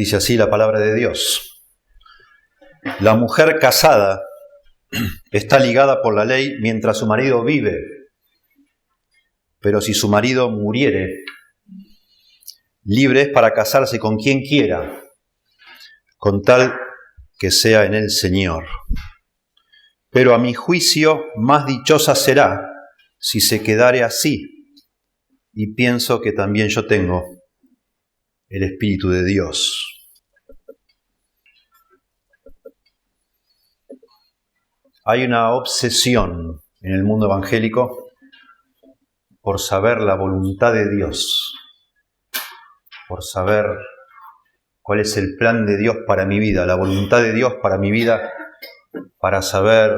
Dice así la palabra de Dios. La mujer casada está ligada por la ley mientras su marido vive, pero si su marido muriere, libre es para casarse con quien quiera, con tal que sea en el Señor. Pero a mi juicio más dichosa será si se quedare así, y pienso que también yo tengo el Espíritu de Dios. Hay una obsesión en el mundo evangélico por saber la voluntad de Dios, por saber cuál es el plan de Dios para mi vida, la voluntad de Dios para mi vida, para saber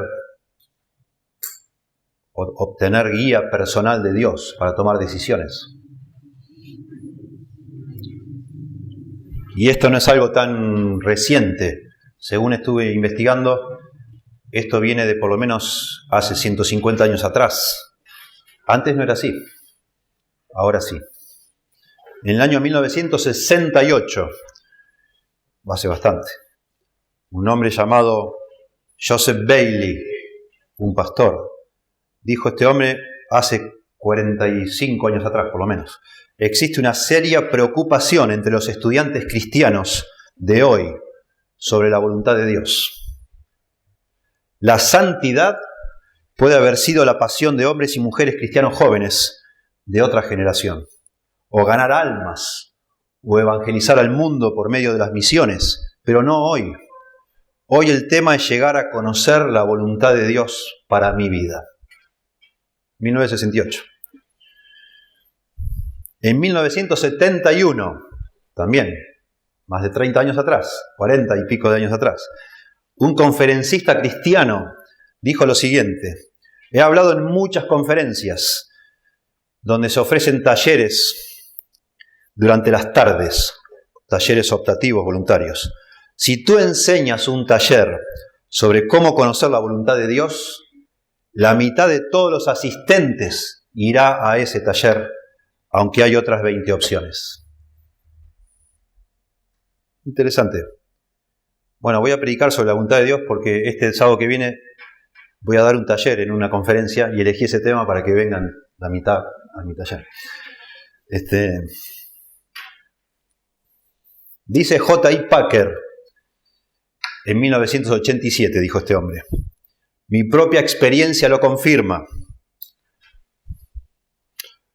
obtener guía personal de Dios para tomar decisiones. Y esto no es algo tan reciente. Según estuve investigando, esto viene de por lo menos hace 150 años atrás. Antes no era así, ahora sí. En el año 1968, hace bastante, un hombre llamado Joseph Bailey, un pastor, dijo este hombre hace 45 años atrás por lo menos: existe una seria preocupación entre los estudiantes cristianos de hoy sobre la voluntad de Dios. La santidad puede haber sido la pasión de hombres y mujeres cristianos jóvenes de otra generación, o ganar almas, o evangelizar al mundo por medio de las misiones, pero no hoy. Hoy el tema es llegar a conocer la voluntad de Dios para mi vida. 1968. En 1971, también, más de 30 años atrás, 40 y pico de años atrás, un conferencista cristiano dijo lo siguiente: he hablado en muchas conferencias donde se ofrecen talleres durante las tardes, talleres optativos voluntarios. Si tú enseñas un taller sobre cómo conocer la voluntad de Dios, la mitad de todos los asistentes irá a ese taller, aunque hay otras 20 opciones. Interesante. Bueno, voy a predicar sobre la voluntad de Dios porque este sábado que viene voy a dar un taller en una conferencia y elegí ese tema para que vengan la mitad a mi taller. Dice J.I. Packer, en 1987 dijo este hombre: mi propia experiencia lo confirma.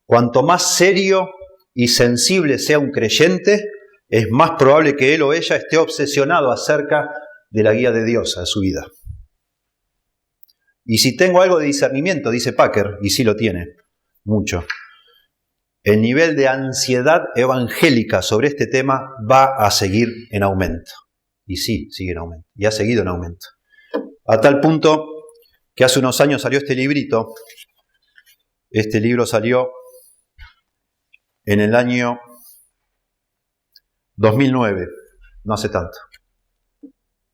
Cuanto más serio y sensible sea un creyente, es más probable que él o ella esté obsesionado acerca de la guía de Dios a su vida. Y si tengo algo de discernimiento, dice Packer, y sí lo tiene, mucho, el nivel de ansiedad evangélica sobre este tema va a seguir en aumento. Y sí, sigue en aumento, y ha seguido en aumento. A tal punto que hace unos años salió este librito. Este libro salió en el año 2009, no hace tanto,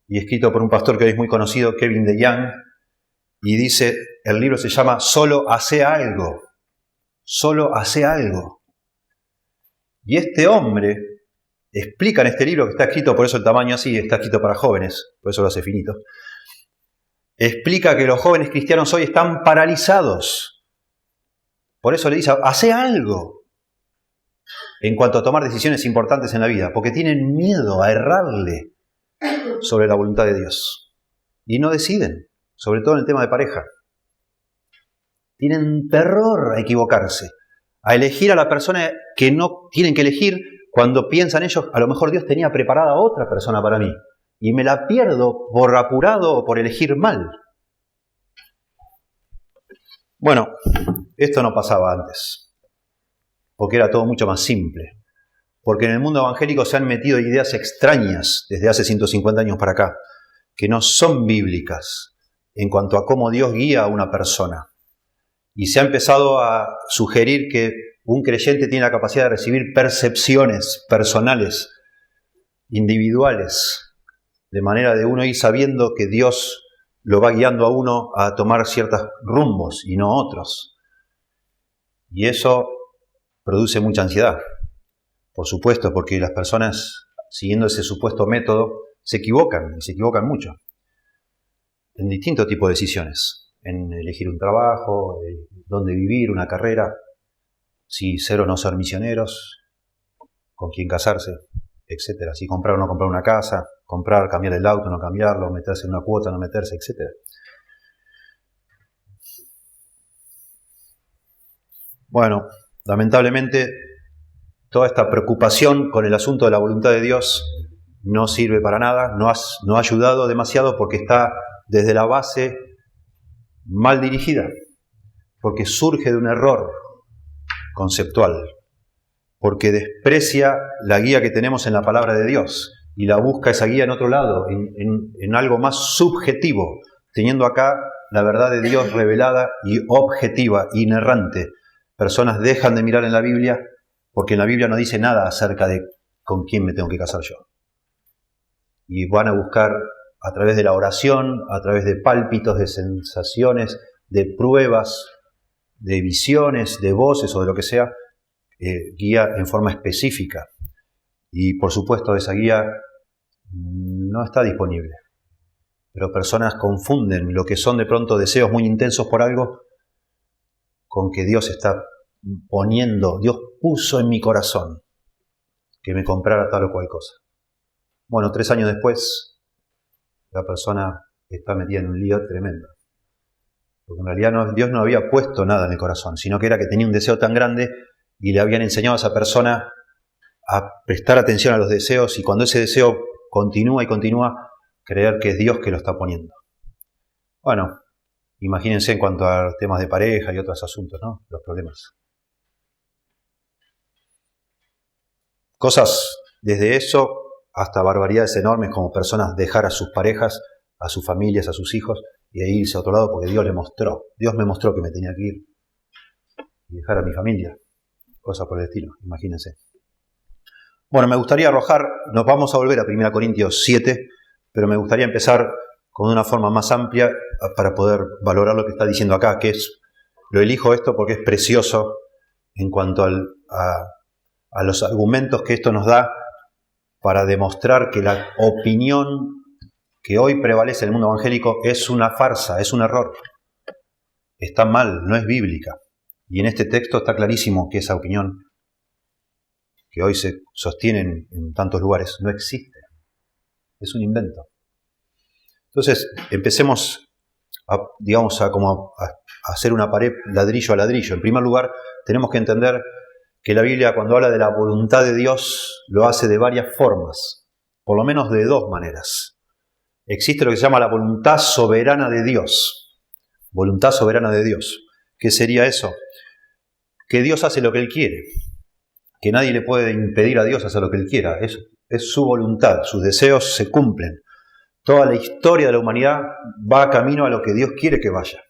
y escrito por un pastor que hoy es muy conocido, Kevin DeYoung, y dice, el libro se llama Solo hace algo, solo hace algo. Y este hombre explica en este libro, que está escrito, por eso el tamaño así, está escrito para jóvenes, por eso lo hace finito, explica que los jóvenes cristianos hoy están paralizados. Por eso le dice, hace algo en cuanto a tomar decisiones importantes en la vida, porque tienen miedo a errarle sobre la voluntad de Dios. Y no deciden, sobre todo en el tema de pareja. Tienen terror a equivocarse, a elegir a la persona que no tienen que elegir cuando piensan ellos, a lo mejor Dios tenía preparada a otra persona para mí, y me la pierdo por apurado o por elegir mal. Bueno, esto no pasaba antes, porque era todo mucho más simple. Porque en el mundo evangélico se han metido ideas extrañas desde hace 150 años para acá, que no son bíblicas en cuanto a cómo Dios guía a una persona. Y se ha empezado a sugerir que un creyente tiene la capacidad de recibir percepciones personales, individuales, de manera de uno ir sabiendo que Dios lo va guiando a uno a tomar ciertos rumbos y no otros. Y eso produce mucha ansiedad, por supuesto, porque las personas siguiendo ese supuesto método, se equivocan, y se equivocan mucho, en distintos tipos de decisiones, en elegir un trabajo, dónde vivir, una carrera, si ser o no ser misioneros, con quién casarse, etcétera. Si comprar o no comprar una casa, comprar, cambiar el auto, no cambiarlo, meterse en una cuota, no meterse, etcétera. Bueno, lamentablemente, toda esta preocupación con el asunto de la voluntad de Dios no sirve para nada, no ha ayudado demasiado porque está desde la base mal dirigida, porque surge de un error conceptual, porque desprecia la guía que tenemos en la palabra de Dios y la busca esa guía en otro lado, en algo más subjetivo, teniendo acá la verdad de Dios revelada y objetiva, inerrante. Personas dejan de mirar en la Biblia porque en la Biblia no dice nada acerca de con quién me tengo que casar yo. Y van a buscar a través de la oración, a través de pálpitos, de sensaciones, de pruebas, de visiones, de voces o de lo que sea, guía en forma específica. Y por supuesto esa guía no está disponible. Pero personas confunden lo que son de pronto deseos muy intensos por algo con que Dios está poniendo, Dios puso en mi corazón que me comprara tal o cual cosa. Bueno, 3 años después, la persona está metida en un lío tremendo. Porque en realidad Dios no había puesto nada en el corazón, sino que era que tenía un deseo tan grande y le habían enseñado a esa persona a prestar atención a los deseos y cuando ese deseo continúa y continúa, creer que es Dios que lo está poniendo. Bueno, imagínense en cuanto a temas de pareja y otros asuntos, ¿no? Los problemas. Cosas desde eso hasta barbaridades enormes como personas dejar a sus parejas, a sus familias, a sus hijos y irse a otro lado porque Dios le mostró. Dios me mostró que me tenía que ir y dejar a mi familia. Cosas por el estilo, imagínense. Bueno, me gustaría arrojar, nos vamos a volver a 1 Corintios 7, pero me gustaría empezar con una forma más amplia para poder valorar lo que está diciendo acá, que es, lo elijo esto porque es precioso en cuanto a los argumentos que esto nos da para demostrar que la opinión que hoy prevalece en el mundo evangélico es una farsa, es un error. Está mal, no es bíblica. Y en este texto está clarísimo que esa opinión que hoy se sostiene en tantos lugares no existe. Es un invento. Entonces, empecemos a hacer una pared ladrillo a ladrillo. En primer lugar, tenemos que entender que la Biblia, cuando habla de la voluntad de Dios, lo hace de varias formas, por lo menos de 2 maneras. Existe lo que se llama la voluntad soberana de Dios. Voluntad soberana de Dios. ¿Qué sería eso? Que Dios hace lo que Él quiere. Que nadie le puede impedir a Dios hacer lo que Él quiera. Es su voluntad, sus deseos se cumplen. Toda la historia de la humanidad va camino a lo que Dios quiere que vaya.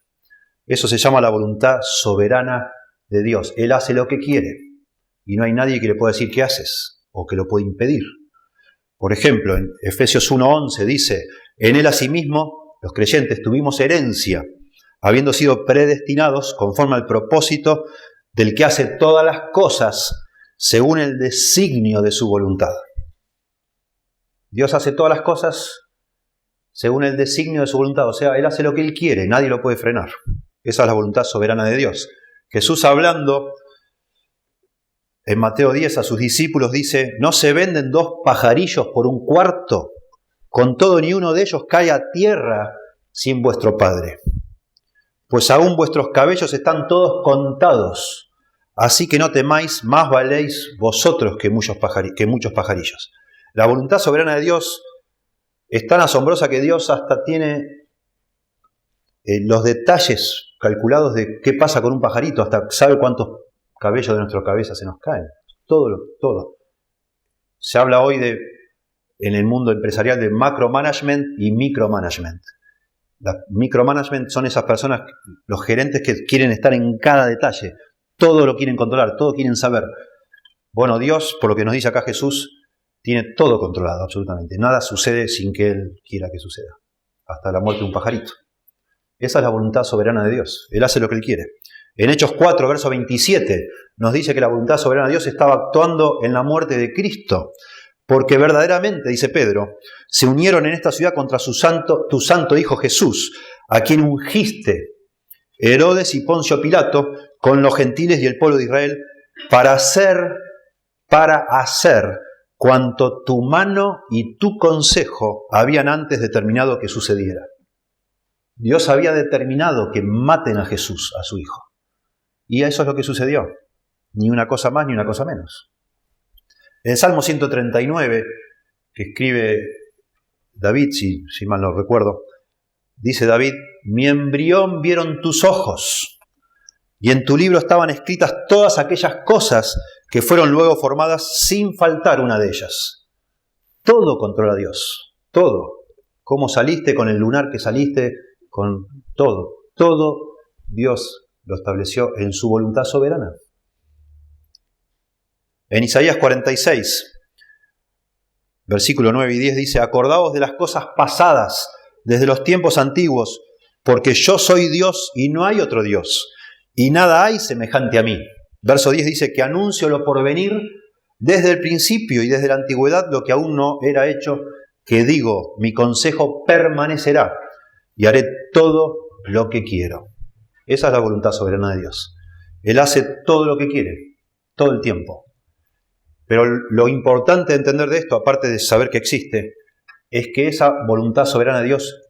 Eso se llama la voluntad soberana de Dios. Él hace lo que quiere y no hay nadie que le pueda decir qué haces o que lo pueda impedir. Por ejemplo, en Efesios 1:11 dice, en Él asimismo los creyentes tuvimos herencia, habiendo sido predestinados conforme al propósito del que hace todas las cosas según el designio de su voluntad. Dios hace todas las cosas según el designio de su voluntad, o sea, Él hace lo que Él quiere, nadie lo puede frenar. Esa es la voluntad soberana de Dios. Jesús hablando en Mateo 10 a sus discípulos dice, ¿no se venden 2 pajarillos por un cuarto? Con todo ni uno de ellos cae a tierra sin vuestro Padre. Pues aún vuestros cabellos están todos contados. Así que no temáis, más valéis vosotros que muchos pajarillos. La voluntad soberana de Dios es tan asombrosa que Dios hasta tiene los detalles calculados de qué pasa con un pajarito, hasta sabe cuántos cabellos de nuestra cabeza se nos caen. Todo. Se habla hoy en el mundo empresarial de macromanagement y micromanagement. Micromanagement son esas personas, los gerentes que quieren estar en cada detalle. Todo lo quieren controlar, todo quieren saber. Bueno, Dios, por lo que nos dice acá Jesús, tiene todo controlado, absolutamente. Nada sucede sin que Él quiera que suceda. Hasta la muerte de un pajarito. Esa es la voluntad soberana de Dios. Él hace lo que Él quiere. En Hechos 4, verso 27, nos dice que la voluntad soberana de Dios estaba actuando en la muerte de Cristo. porque verdaderamente, dice Pedro, se unieron en esta ciudad contra tu santo Hijo Jesús, a quien ungiste Herodes y Poncio Pilato con los gentiles y el pueblo de Israel para hacer cuanto tu mano y tu consejo habían antes determinado que sucediera. Dios había determinado que maten a Jesús, a su Hijo. Y eso es lo que sucedió. Ni una cosa más ni una cosa menos. En el Salmo 139, que escribe David, si mal no recuerdo, dice David: mi embrión vieron tus ojos, y en tu libro estaban escritas todas aquellas cosas que fueron luego formadas sin faltar una de ellas. Todo controla Dios, todo. Cómo saliste, con el lunar que saliste, con todo. Todo Dios lo estableció en su voluntad soberana. En Isaías 46, versículo 9 y 10 dice: acordaos de las cosas pasadas desde los tiempos antiguos, porque yo soy Dios y no hay otro Dios, y nada hay semejante a mí. Verso 10 dice que anuncio lo por venir desde el principio y desde la antigüedad, lo que aún no era hecho, que digo, mi consejo permanecerá y haré todo lo que quiero. Esa es la voluntad soberana de Dios. Él hace todo lo que quiere, todo el tiempo. Pero lo importante de entender de esto, aparte de saber que existe, es que esa voluntad soberana de Dios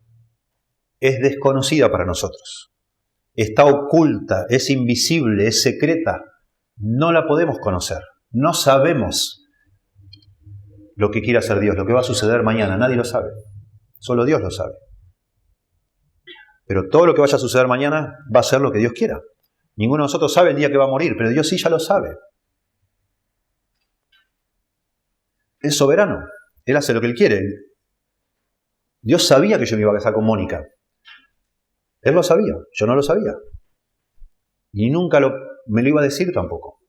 es desconocida para nosotros. Está oculta, es invisible, es secreta. No la podemos conocer. No sabemos lo que quiere hacer Dios, lo que va a suceder mañana. Nadie lo sabe. Solo Dios lo sabe. Pero todo lo que vaya a suceder mañana va a ser lo que Dios quiera. Ninguno de nosotros sabe el día que va a morir, pero Dios sí ya lo sabe. Es soberano. Él hace lo que Él quiere. Dios sabía que yo me iba a casar con Mónica. Él lo sabía, yo no lo sabía. Y nunca me lo iba a decir tampoco.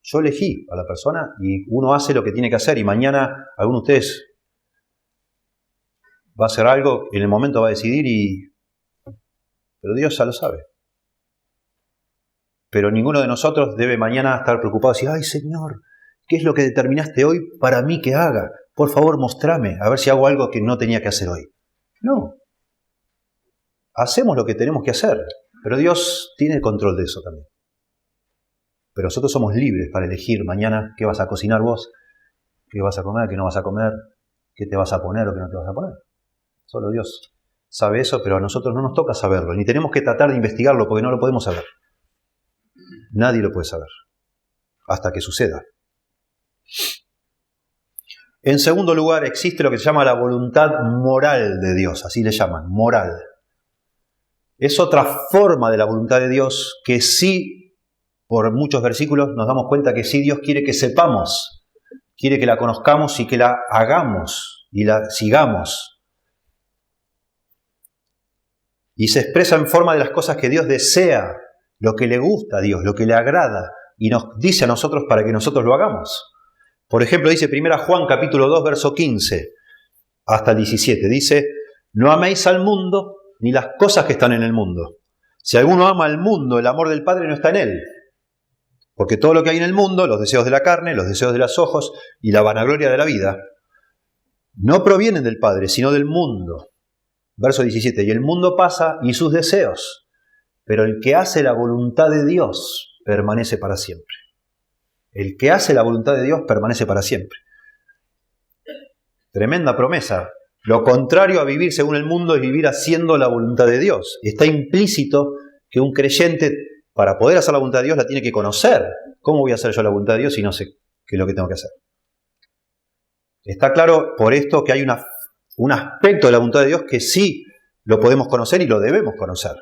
Yo elegí a la persona y uno hace lo que tiene que hacer, y mañana alguno de ustedes va a hacer algo, en el momento va a decidir, pero Dios ya lo sabe. Pero ninguno de nosotros debe mañana estar preocupado y decir: ay, Señor, ¿qué es lo que determinaste hoy para mí que haga? Por favor, mostrame, a ver si hago algo que no tenía que hacer hoy. No. Hacemos lo que tenemos que hacer, pero Dios tiene el control de eso también. Pero nosotros somos libres para elegir mañana qué vas a cocinar vos, qué vas a comer, qué no vas a comer, qué te vas a poner o qué no te vas a poner. Solo Dios sabe eso, pero a nosotros no nos toca saberlo, ni tenemos que tratar de investigarlo porque no lo podemos saber. Nadie lo puede saber, hasta que suceda. En segundo lugar, existe lo que se llama la voluntad moral de Dios, así le llaman, moral. Es otra forma de la voluntad de Dios que sí, por muchos versículos nos damos cuenta que sí Dios quiere que sepamos, quiere que la conozcamos y que la hagamos y la sigamos. Y se expresa en forma de las cosas que Dios desea, lo que le gusta a Dios, lo que le agrada, y nos dice a nosotros para que nosotros lo hagamos. Por ejemplo, dice 1 Juan capítulo 2, verso 15 hasta el 17, dice: no améis al mundo ni las cosas que están en el mundo. Si alguno ama al mundo, el amor del Padre no está en él. Porque todo lo que hay en el mundo, los deseos de la carne, los deseos de los ojos y la vanagloria de la vida, no provienen del Padre, sino del mundo. Verso 17, y el mundo pasa y sus deseos, pero el que hace la voluntad de Dios permanece para siempre. El que hace la voluntad de Dios permanece para siempre. Tremenda promesa. Lo contrario a vivir según el mundo es vivir haciendo la voluntad de Dios. Está implícito que un creyente, para poder hacer la voluntad de Dios, la tiene que conocer. ¿Cómo voy a hacer yo la voluntad de Dios si no sé qué es lo que tengo que hacer? Está claro por esto que hay un aspecto de la voluntad de Dios que sí lo podemos conocer y lo debemos conocer.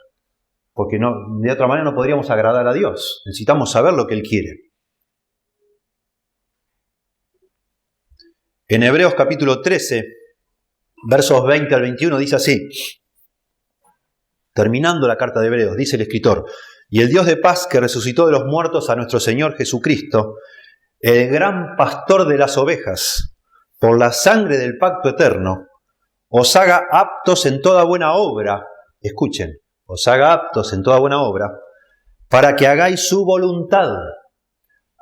Porque de otra manera no podríamos agradar a Dios. Necesitamos saber lo que Él quiere. En Hebreos capítulo 13, versos 20 al 21 dice así, terminando la carta de Hebreos, dice el escritor: y el Dios de paz que resucitó de los muertos a nuestro Señor Jesucristo, el gran pastor de las ovejas, por la sangre del pacto eterno, os haga aptos en toda buena obra, escuchen, os haga aptos en toda buena obra, para que hagáis su voluntad,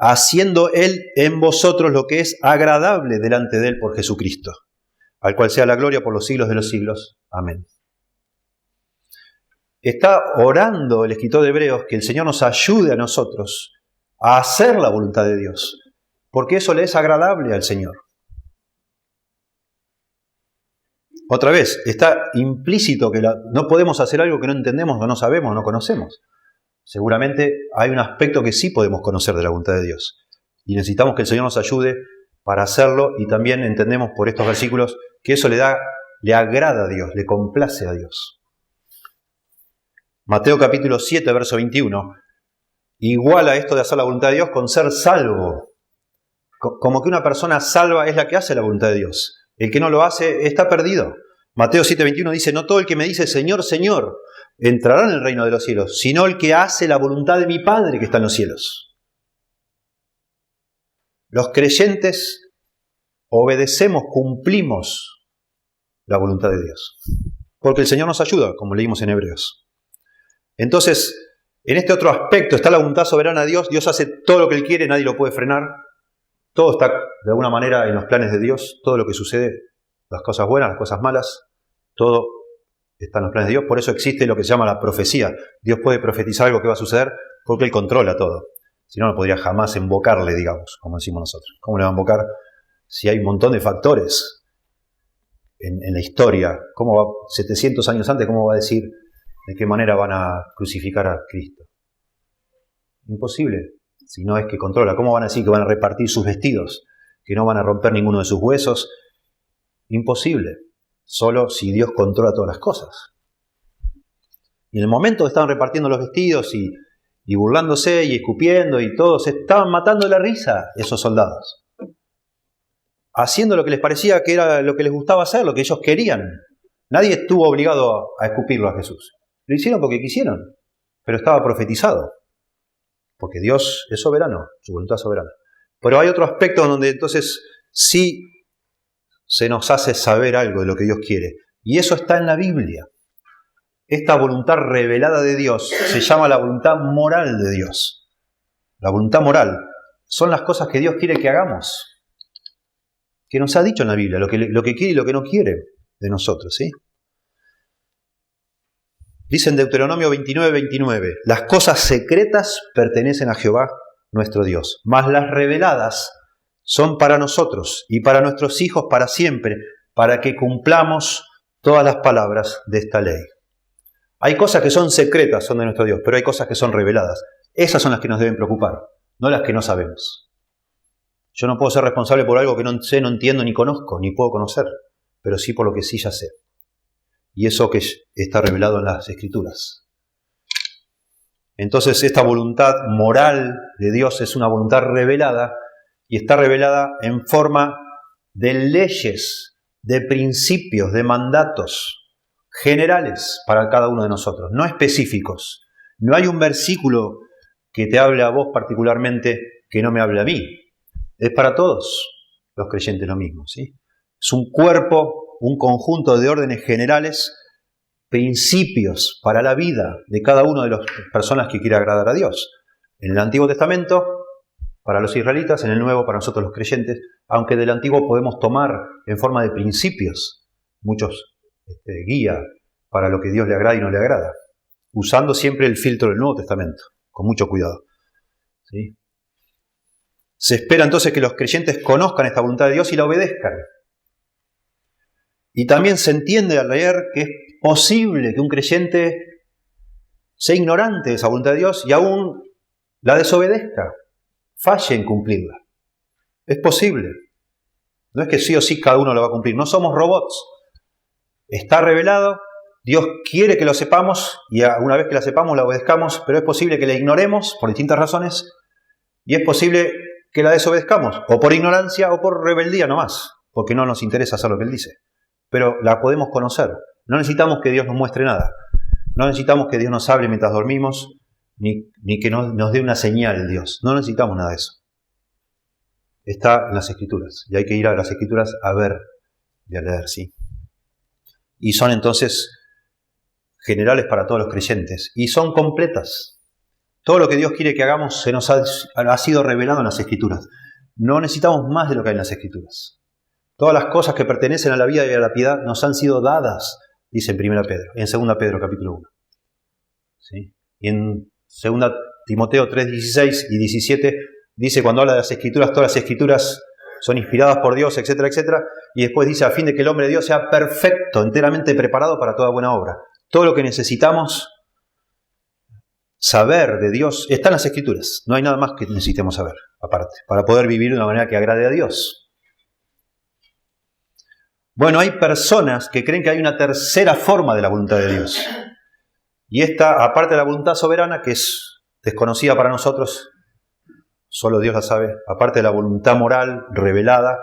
haciendo Él en vosotros lo que es agradable delante de Él por Jesucristo, al cual sea la gloria por los siglos de los siglos. Amén. Está orando el escritor de Hebreos que el Señor nos ayude a nosotros a hacer la voluntad de Dios, porque eso le es agradable al Señor. Otra vez, está implícito que no podemos hacer algo que no entendemos, o no sabemos, o no conocemos. Seguramente hay un aspecto que sí podemos conocer de la voluntad de Dios. Y necesitamos que el Señor nos ayude para hacerlo, y también entendemos por estos versículos que eso le agrada a Dios, le complace a Dios. Mateo capítulo 7, verso 21, iguala esto de hacer la voluntad de Dios con ser salvo. Como que una persona salva es la que hace la voluntad de Dios. El que no lo hace está perdido. Mateo 7:21 dice, no todo el que me dice Señor, Señor, entrará en el reino de los cielos, sino el que hace la voluntad de mi Padre que está en los cielos. Los creyentes obedecemos, cumplimos la voluntad de Dios, porque el Señor nos ayuda, como leímos en Hebreos. Entonces, en este otro aspecto está la voluntad soberana de Dios. Dios hace todo lo que Él quiere, nadie lo puede frenar. Todo está de alguna manera en los planes de Dios, todo lo que sucede, las cosas buenas, las cosas malas, todo está en los planes de Dios. Por eso existe lo que se llama la profecía. Dios puede profetizar algo que va a suceder porque Él controla todo. Si no, no podría jamás invocarle, digamos, como decimos nosotros. ¿Cómo le va a invocar si hay un montón de factores en la historia? ¿Cómo va 700 años antes, cómo va a decir de qué manera van a crucificar a Cristo? Imposible. Si no es que controla, ¿cómo van a decir que van a repartir sus vestidos? ¿Que no van a romper ninguno de sus huesos? Imposible. Solo si Dios controla todas las cosas. Y en el momento que estaban repartiendo los vestidos y burlándose y escupiendo y todos, se estaban matando de la risa esos soldados. Haciendo lo que les parecía que era lo que les gustaba hacer, lo que ellos querían. Nadie estuvo obligado a escupirlo a Jesús. Lo hicieron porque quisieron, pero estaba profetizado. Porque Dios es soberano, su voluntad es soberana. Pero hay otro aspecto donde entonces sí se nos hace saber algo de lo que Dios quiere. Y eso está en la Biblia. Esta voluntad revelada de Dios se llama la voluntad moral de Dios. La voluntad moral son las cosas que Dios quiere que hagamos. Que nos ha dicho en la Biblia, lo que quiere y lo que no quiere de nosotros, ¿sí? Dice en Deuteronomio 29:29, las cosas secretas pertenecen a Jehová nuestro Dios, mas las reveladas son para nosotros y para nuestros hijos para siempre, para que cumplamos todas las palabras de esta ley. Hay cosas que son secretas, son de nuestro Dios, pero hay cosas que son reveladas. Esas son las que nos deben preocupar, no las que no sabemos. Yo no puedo ser responsable por algo que no sé, no entiendo, ni conozco, ni puedo conocer, pero sí por lo que sí ya sé. Y eso que está revelado en las Escrituras. Entonces esta voluntad moral de Dios es una voluntad revelada y está revelada en forma de leyes, de principios, de mandatos generales para cada uno de nosotros, no específicos. No hay un versículo que te hable a vos particularmente que no me hable a mí. Es para todos los creyentes lo mismo, ¿sí? Es un cuerpo, un conjunto de órdenes generales, principios para la vida de cada una de las personas que quiere agradar a Dios. En el Antiguo Testamento, para los israelitas, en el Nuevo, para nosotros los creyentes, aunque del Antiguo podemos tomar en forma de principios muchos guía para lo que Dios le agrada y no le agrada, usando siempre el filtro del Nuevo Testamento, con mucho cuidado, ¿sí? Se espera entonces que los creyentes conozcan esta voluntad de Dios y la obedezcan. Y también se entiende al leer que es posible que un creyente sea ignorante de esa voluntad de Dios y aún la desobedezca, falle en cumplirla. Es posible. No es que sí o sí cada uno lo va a cumplir. No somos robots. Está revelado, Dios quiere que lo sepamos y una vez que la sepamos la obedezcamos, pero es posible que la ignoremos por distintas razones y es posible que la desobedezcamos, o por ignorancia o por rebeldía nomás, porque no nos interesa hacer lo que Él dice. Pero la podemos conocer. No necesitamos que Dios nos muestre nada. No necesitamos que Dios nos hable mientras dormimos, ni que nos dé una señal Dios. No necesitamos nada de eso. Está en las Escrituras. Y hay que ir a las Escrituras a ver y a leer, ¿sí? Y son entonces generales para todos los creyentes. Y son completas. Todo lo que Dios quiere que hagamos se nos ha sido revelado en las Escrituras. No necesitamos más de lo que hay en las Escrituras. Todas las cosas que pertenecen a la vida y a la piedad nos han sido dadas, dice en 1 Pedro, en 2 Pedro capítulo 1. ¿Sí? Y en 2 Timoteo 3, 16 y 17 dice, cuando habla de las Escrituras, todas las Escrituras son inspiradas por Dios, etcétera, etcétera. Y después dice, a fin de que el hombre de Dios sea perfecto, enteramente preparado para toda buena obra. Todo lo que necesitamos saber de Dios está en las Escrituras. No hay nada más que necesitemos saber, aparte, para poder vivir de una manera que agrade a Dios. Bueno, hay personas que creen que hay una tercera forma de la voluntad de Dios. Y esta, aparte de la voluntad soberana, que es desconocida para nosotros, solo Dios la sabe, aparte de la voluntad moral revelada,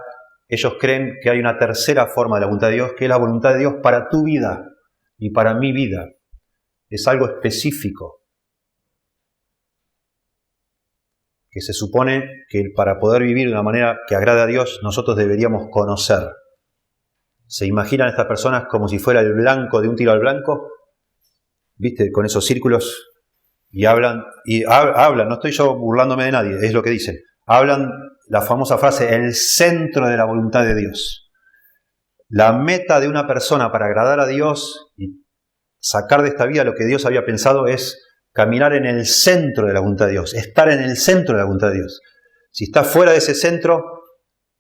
ellos creen que hay una tercera forma de la voluntad de Dios, que es la voluntad de Dios para tu vida y para mi vida. Es algo específico, que se supone que para poder vivir de una manera que agrade a Dios, nosotros deberíamos conocer. ¿Se imaginan estas personas como si fuera el blanco de un tiro al blanco? ¿Viste? Con esos círculos. Y hablan, no estoy yo burlándome de nadie, es lo que dicen. Hablan la famosa frase, el centro de la voluntad de Dios. La meta de una persona para agradar a Dios y sacar de esta vida lo que Dios había pensado es caminar en el centro de la voluntad de Dios, estar en el centro de la voluntad de Dios. Si estás fuera de ese centro,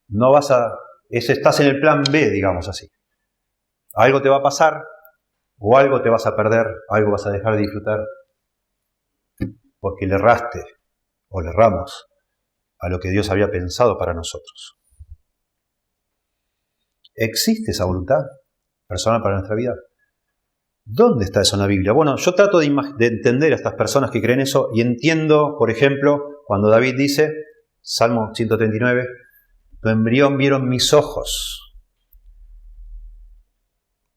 no vas a... estás en el plan B, digamos así. Algo te va a pasar, o algo te vas a perder, algo vas a dejar de disfrutar, porque le erraste, o le erramos, a lo que Dios había pensado para nosotros. ¿Existe esa voluntad personal para nuestra vida? ¿Dónde está eso en la Biblia? Bueno, yo trato de entender a estas personas que creen eso y entiendo, por ejemplo, cuando David dice, Salmo 139, tu embrión vieron mis ojos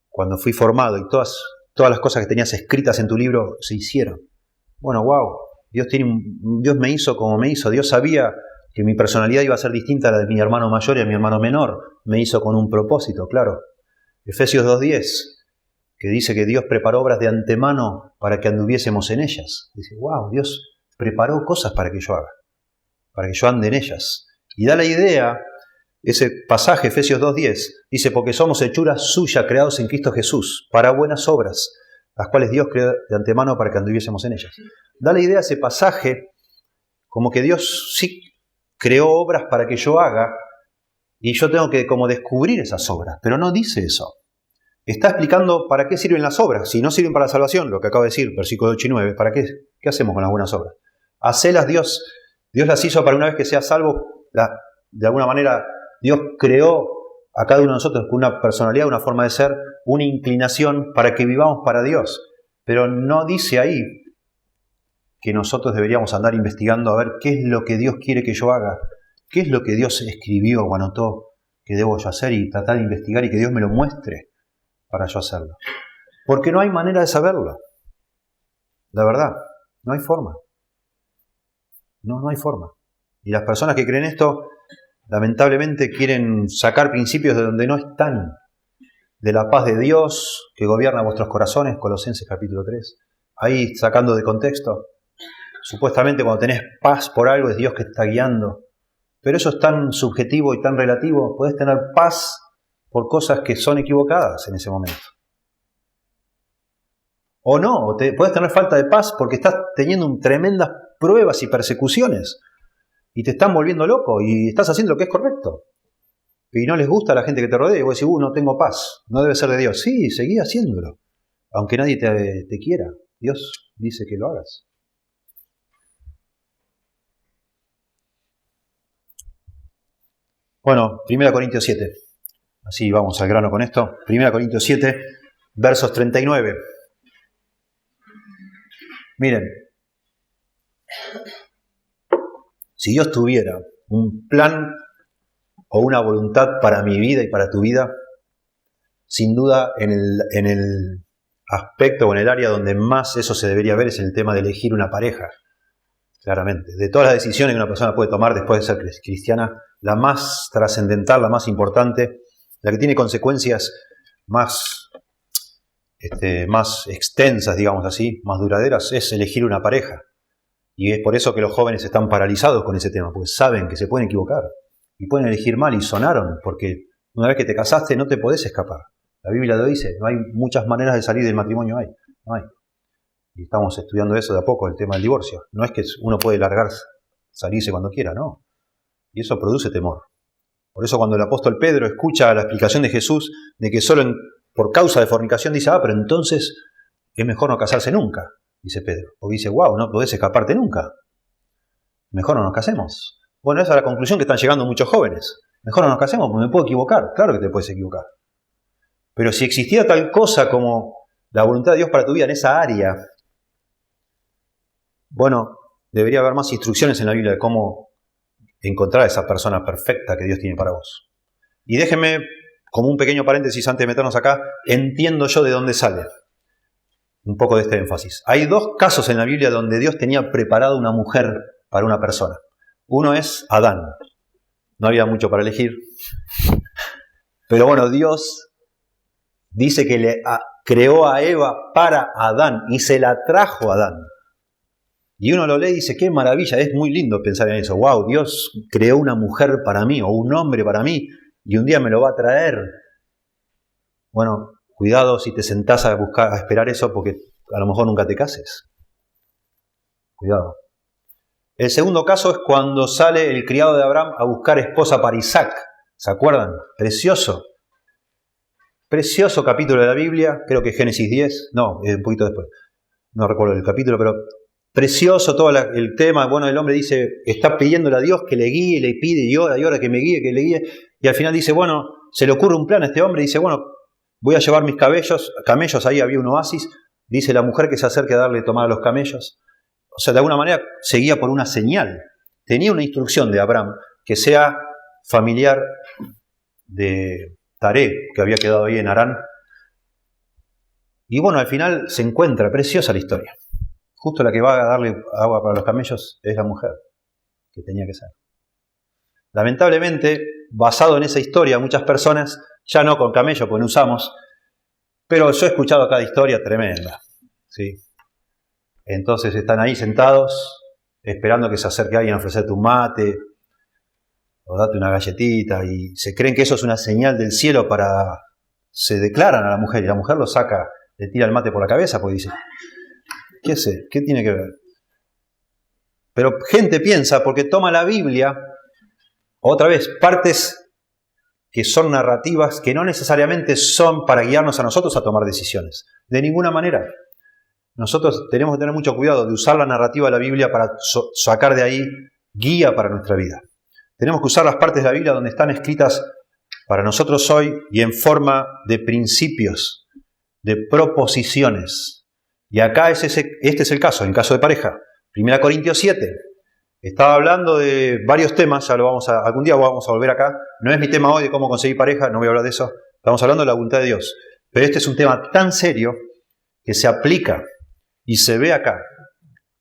cuando fui formado y todas las cosas que tenías escritas en tu libro se hicieron. Bueno, wow, Dios me hizo como me hizo. Dios sabía que mi personalidad iba a ser distinta a la de mi hermano mayor y a mi hermano menor. Me hizo con un propósito, claro. Efesios 2:10, que dice que Dios preparó obras de antemano para que anduviésemos en ellas. Dice, wow, Dios preparó cosas para que yo haga, para que yo ande en ellas. Y da la idea, ese pasaje, Efesios 2:10, dice, porque somos hechura suya, creados en Cristo Jesús, para buenas obras, las cuales Dios creó de antemano para que anduviésemos en ellas. Da la idea ese pasaje como que Dios sí creó obras para que yo haga y yo tengo que como descubrir esas obras, pero no dice eso. Está explicando para qué sirven las obras. Si no sirven para la salvación, lo que acabo de decir, versículos 8 y 9, ¿para qué? ¿Qué hacemos con las buenas obras? Hacelas Dios las hizo para una vez que seas salvo. De alguna manera Dios creó a cada uno de nosotros con una personalidad, una forma de ser, una inclinación para que vivamos para Dios. Pero no dice ahí que nosotros deberíamos andar investigando a ver qué es lo que Dios quiere que yo haga, qué es lo que Dios escribió o anotó que debo yo hacer y tratar de investigar y que Dios me lo muestre para yo hacerlo. Porque no hay manera de saberlo. La verdad, no hay forma. No hay forma. Y las personas que creen esto, lamentablemente quieren sacar principios de donde no están. De la paz de Dios que gobierna vuestros corazones, Colosenses capítulo 3. Ahí sacando de contexto. Supuestamente cuando tenés paz por algo es Dios que te está guiando. Pero eso es tan subjetivo y tan relativo. Podés tener paz por cosas que son equivocadas en ese momento. O no, podés tener falta de paz porque estás teniendo tremendas pruebas y persecuciones. Y te están volviendo loco y estás haciendo lo que es correcto. Y no les gusta a la gente que te rodea y vos decís, no tengo paz, no debe ser de Dios. Sí, seguí haciéndolo. Aunque nadie te quiera. Dios dice que lo hagas. Bueno, 1 Corintios 7. Así vamos al grano con esto. 1 Corintios 7, versos 39. Miren. Si Dios tuviera un plan o una voluntad para mi vida y para tu vida, sin duda en el aspecto o en el área donde más eso se debería ver es en el tema de elegir una pareja. Claramente. De todas las decisiones que una persona puede tomar después de ser cristiana, la más trascendental, la más importante, la que tiene consecuencias más extensas, digamos así, más duraderas, es elegir una pareja. Y es por eso que los jóvenes están paralizados con ese tema, porque saben que se pueden equivocar y pueden elegir mal y sonaron, porque una vez que te casaste no te podés escapar. La Biblia lo dice, no hay muchas maneras de salir del matrimonio, no hay. Y estamos estudiando eso de a poco, el tema del divorcio. No es que uno puede largarse, salirse cuando quiera, no. Y eso produce temor. Por eso cuando el apóstol Pedro escucha la explicación de Jesús de que solo por causa de fornicación dice, pero entonces es mejor no casarse nunca, dice Pedro. Porque dice, wow, no podés escaparte nunca. Mejor no nos casemos. Bueno, esa es la conclusión que están llegando muchos jóvenes. Mejor no nos casemos porque me puedo equivocar. Claro que te puedes equivocar. Pero si existía tal cosa como la voluntad de Dios para tu vida en esa área, bueno, debería haber más instrucciones en la Biblia de cómo encontrar a esa persona perfecta que Dios tiene para vos. Y déjenme, como un pequeño paréntesis antes de meternos acá, entiendo yo de dónde sale un poco de este énfasis. Hay 2 casos en la Biblia donde Dios tenía preparado una mujer para una persona. Uno es Adán. No había mucho para elegir. Pero bueno, Dios dice que le creó a Eva para Adán y se la trajo a Adán. Y uno lo lee y dice, qué maravilla, es muy lindo pensar en eso. Wow, Dios creó una mujer para mí o un hombre para mí y un día me lo va a traer. Bueno, cuidado si te sentás a esperar eso porque a lo mejor nunca te cases. Cuidado. El segundo caso es cuando sale el criado de Abraham a buscar esposa para Isaac. ¿Se acuerdan? Precioso. Precioso capítulo de la Biblia, creo que Génesis 10, no, un poquito después. No recuerdo el capítulo, pero precioso todo el tema. Bueno, el hombre dice, está pidiéndole a Dios que le guíe, le pide y ora que me guíe, que le guíe. Y al final dice, bueno, se le ocurre un plan a este hombre. Dice, bueno, voy a llevar mis camellos, ahí había un oasis. Dice la mujer que se acerque a darle de tomar a los camellos. O sea, de alguna manera seguía por una señal. Tenía una instrucción de Abraham que sea familiar de Taré, que había quedado ahí en Harán. Y bueno, al final se encuentra, preciosa la historia. Justo la que va a darle agua para los camellos es la mujer, que tenía que ser. Lamentablemente, basado en esa historia, muchas personas, ya no con camello, porque no usamos, pero yo he escuchado cada historia tremenda. ¿Sí? Entonces están ahí sentados, esperando que se acerque alguien a ofrecerte un mate, o date una galletita, y se creen que eso es una señal del cielo para... Se declaran a la mujer, y la mujer lo saca, le tira el mate por la cabeza, porque dice... ¿Qué sé? ¿Qué tiene que ver? Pero gente piensa, porque toma la Biblia, otra vez, partes que son narrativas que no necesariamente son para guiarnos a nosotros a tomar decisiones. De ninguna manera. Nosotros tenemos que tener mucho cuidado de usar la narrativa de la Biblia para sacar de ahí guía para nuestra vida. Tenemos que usar las partes de la Biblia donde están escritas para nosotros hoy y en forma de principios, de proposiciones. Y acá este es el caso, en caso de pareja. 1 Corintios 7. Estaba hablando de varios temas, ya algún día vamos a volver acá. No es mi tema hoy de cómo conseguir pareja, no voy a hablar de eso. Estamos hablando de la voluntad de Dios. Pero este es un tema tan serio que se aplica y se ve acá.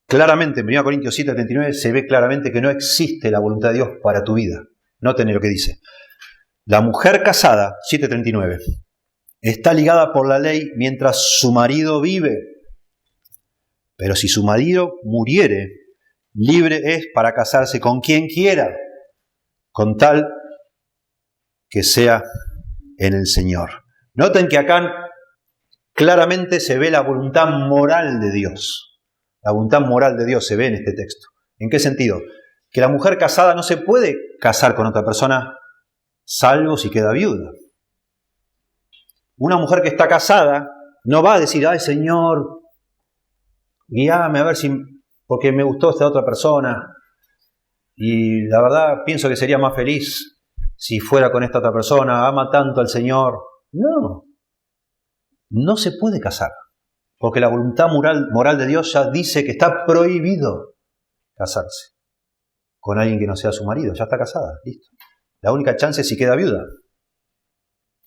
Claramente, en 1 Corintios 7, 39, se ve claramente que no existe la voluntad de Dios para tu vida. Noten lo que dice. La mujer casada, 7:39, está ligada por la ley mientras su marido vive. Pero si su marido muriere, libre es para casarse con quien quiera, con tal que sea en el Señor. Noten que acá claramente se ve la voluntad moral de Dios. La voluntad moral de Dios se ve en este texto. ¿En qué sentido? Que la mujer casada no se puede casar con otra persona salvo si queda viuda. Una mujer que está casada no va a decir, ay Señor, guíame a ver si, porque me gustó esta otra persona y la verdad pienso que sería más feliz si fuera con esta otra persona, ama tanto al Señor. No se puede casar, porque la voluntad moral de Dios ya dice que está prohibido casarse con alguien que no sea su marido, ya está casada, listo. La única chance es si queda viuda.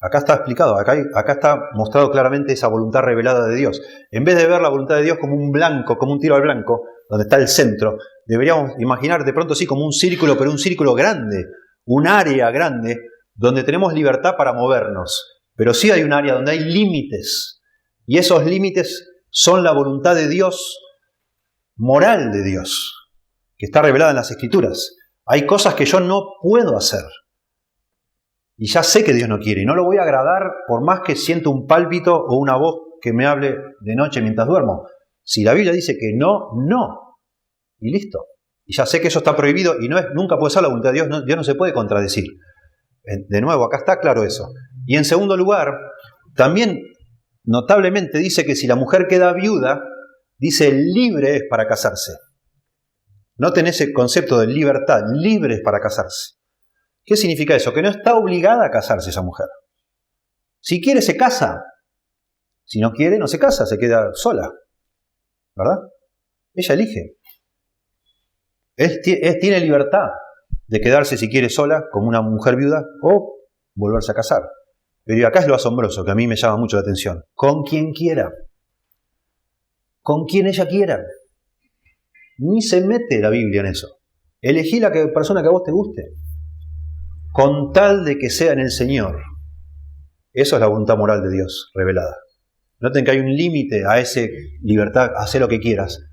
Acá está explicado, acá está mostrado claramente esa voluntad revelada de Dios. En vez de ver la voluntad de Dios como un blanco, como un tiro al blanco, donde está el centro, deberíamos imaginar de pronto sí como un círculo, pero un círculo grande, un área grande, donde tenemos libertad para movernos. Pero sí hay un área donde hay límites. Y esos límites son la voluntad de Dios, moral de Dios. que está revelada en las Escrituras. Hay cosas que yo no puedo hacer. Y ya sé que Dios no quiere. Y no lo voy a agradar por más que siento un pálpito o una voz que me hable de noche mientras duermo. Si la Biblia dice que no, no. Y listo. Y ya sé que eso está prohibido y nunca puede ser la voluntad de Dios. Dios no se puede contradecir. De nuevo, acá está claro eso. Y en segundo lugar, también notablemente dice que si la mujer queda viuda, dice libre es para casarse. Noten ese concepto de libertad, libre es para casarse. ¿Qué significa eso? Que no está obligada a casarse esa mujer. Si quiere se casa, si no quiere no se casa, se queda sola. ¿Verdad? Ella elige. Tiene libertad de quedarse si quiere sola como una mujer viuda o volverse a casar. Pero acá es lo asombroso que a mí me llama mucho la atención. Con quien quiera. Con quien ella quiera. Ni se mete la Biblia en eso. Elegí la persona que a vos te guste. Con tal de que sea en el Señor. Eso es la voluntad moral de Dios revelada. Noten que hay un límite a esa libertad, hacer lo que quieras,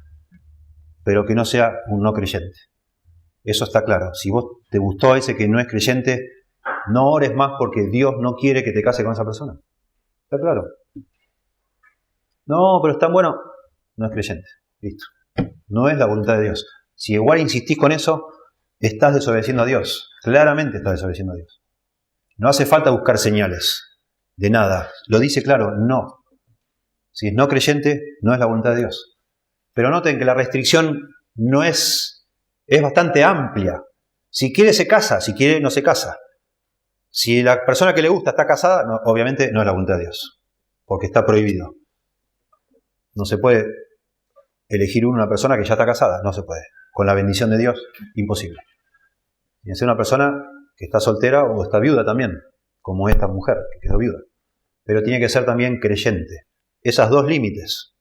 pero que no sea un no creyente. Eso está claro. Si vos te gustó ese que no es creyente, no ores más porque Dios no quiere que te cases con esa persona. ¿Está claro? No, pero es tan bueno. No es creyente. Listo. No es la voluntad de Dios. Si igual insistís con eso, estás desobedeciendo a Dios. Claramente estás desobedeciendo a Dios. No hace falta buscar señales de nada. Lo dice claro, no. Si es no creyente, no es la voluntad de Dios. Pero noten que la restricción no es bastante amplia. Si quiere se casa, si quiere no se casa. Si la persona que le gusta está casada, no, obviamente no es la voluntad de Dios, porque está prohibido. No se puede elegir una persona que ya está casada, no se puede. Con la bendición de Dios, imposible. Tiene que ser una persona que está soltera o está viuda también, como esta mujer que quedó viuda. Pero tiene que ser también creyente. Esos dos límites.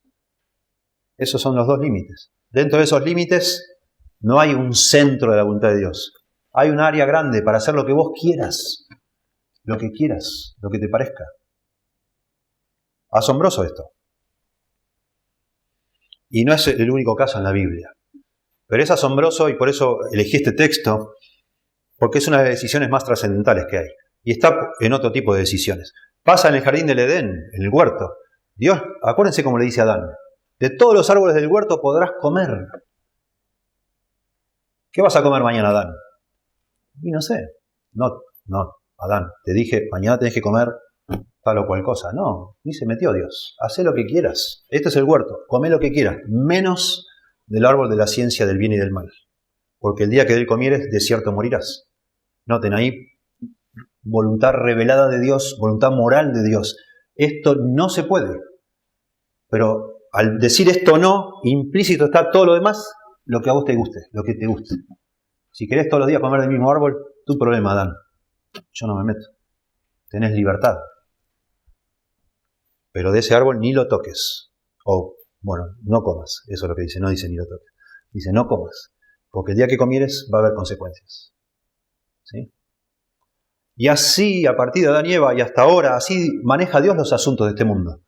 Esos son los dos límites. Dentro de esos límites no hay un centro de la voluntad de Dios. Hay un área grande para hacer lo que vos quieras. Lo que quieras, lo que te parezca. Asombroso esto. Y no es el único caso en la Biblia. Pero es asombroso y por eso elegí este texto, porque es una de las decisiones más trascendentales que hay. Y está en otro tipo de decisiones. Pasa en el jardín del Edén, en el huerto. Dios, acuérdense como le dice a Adán, de todos los árboles del huerto podrás comer. ¿Qué vas a comer mañana, Adán? Y no sé. No, Adán, te dije, mañana tenés que comer tal o cual cosa. No, ni se metió Dios. Hacé lo que quieras. Este es el huerto. Comé lo que quieras. Menos del árbol de la ciencia del bien y del mal. Porque el día que de él comieres, de cierto morirás. Noten ahí, voluntad revelada de Dios, voluntad moral de Dios. Esto no se puede. Pero al decir esto no, implícito está todo lo demás, lo que a vos te guste, lo que te guste. Si querés todos los días comer del mismo árbol, tu problema, Adán. Yo no me meto. Tenés libertad. Pero de ese árbol ni lo toques. O, bueno, no comas. Eso es lo que dice, no dice ni lo toques. Dice, no comas. Porque el día que comieres va a haber consecuencias. ¿Sí? Y así, a partir de Adán y Eva y hasta ahora, así maneja Dios los asuntos de este mundo.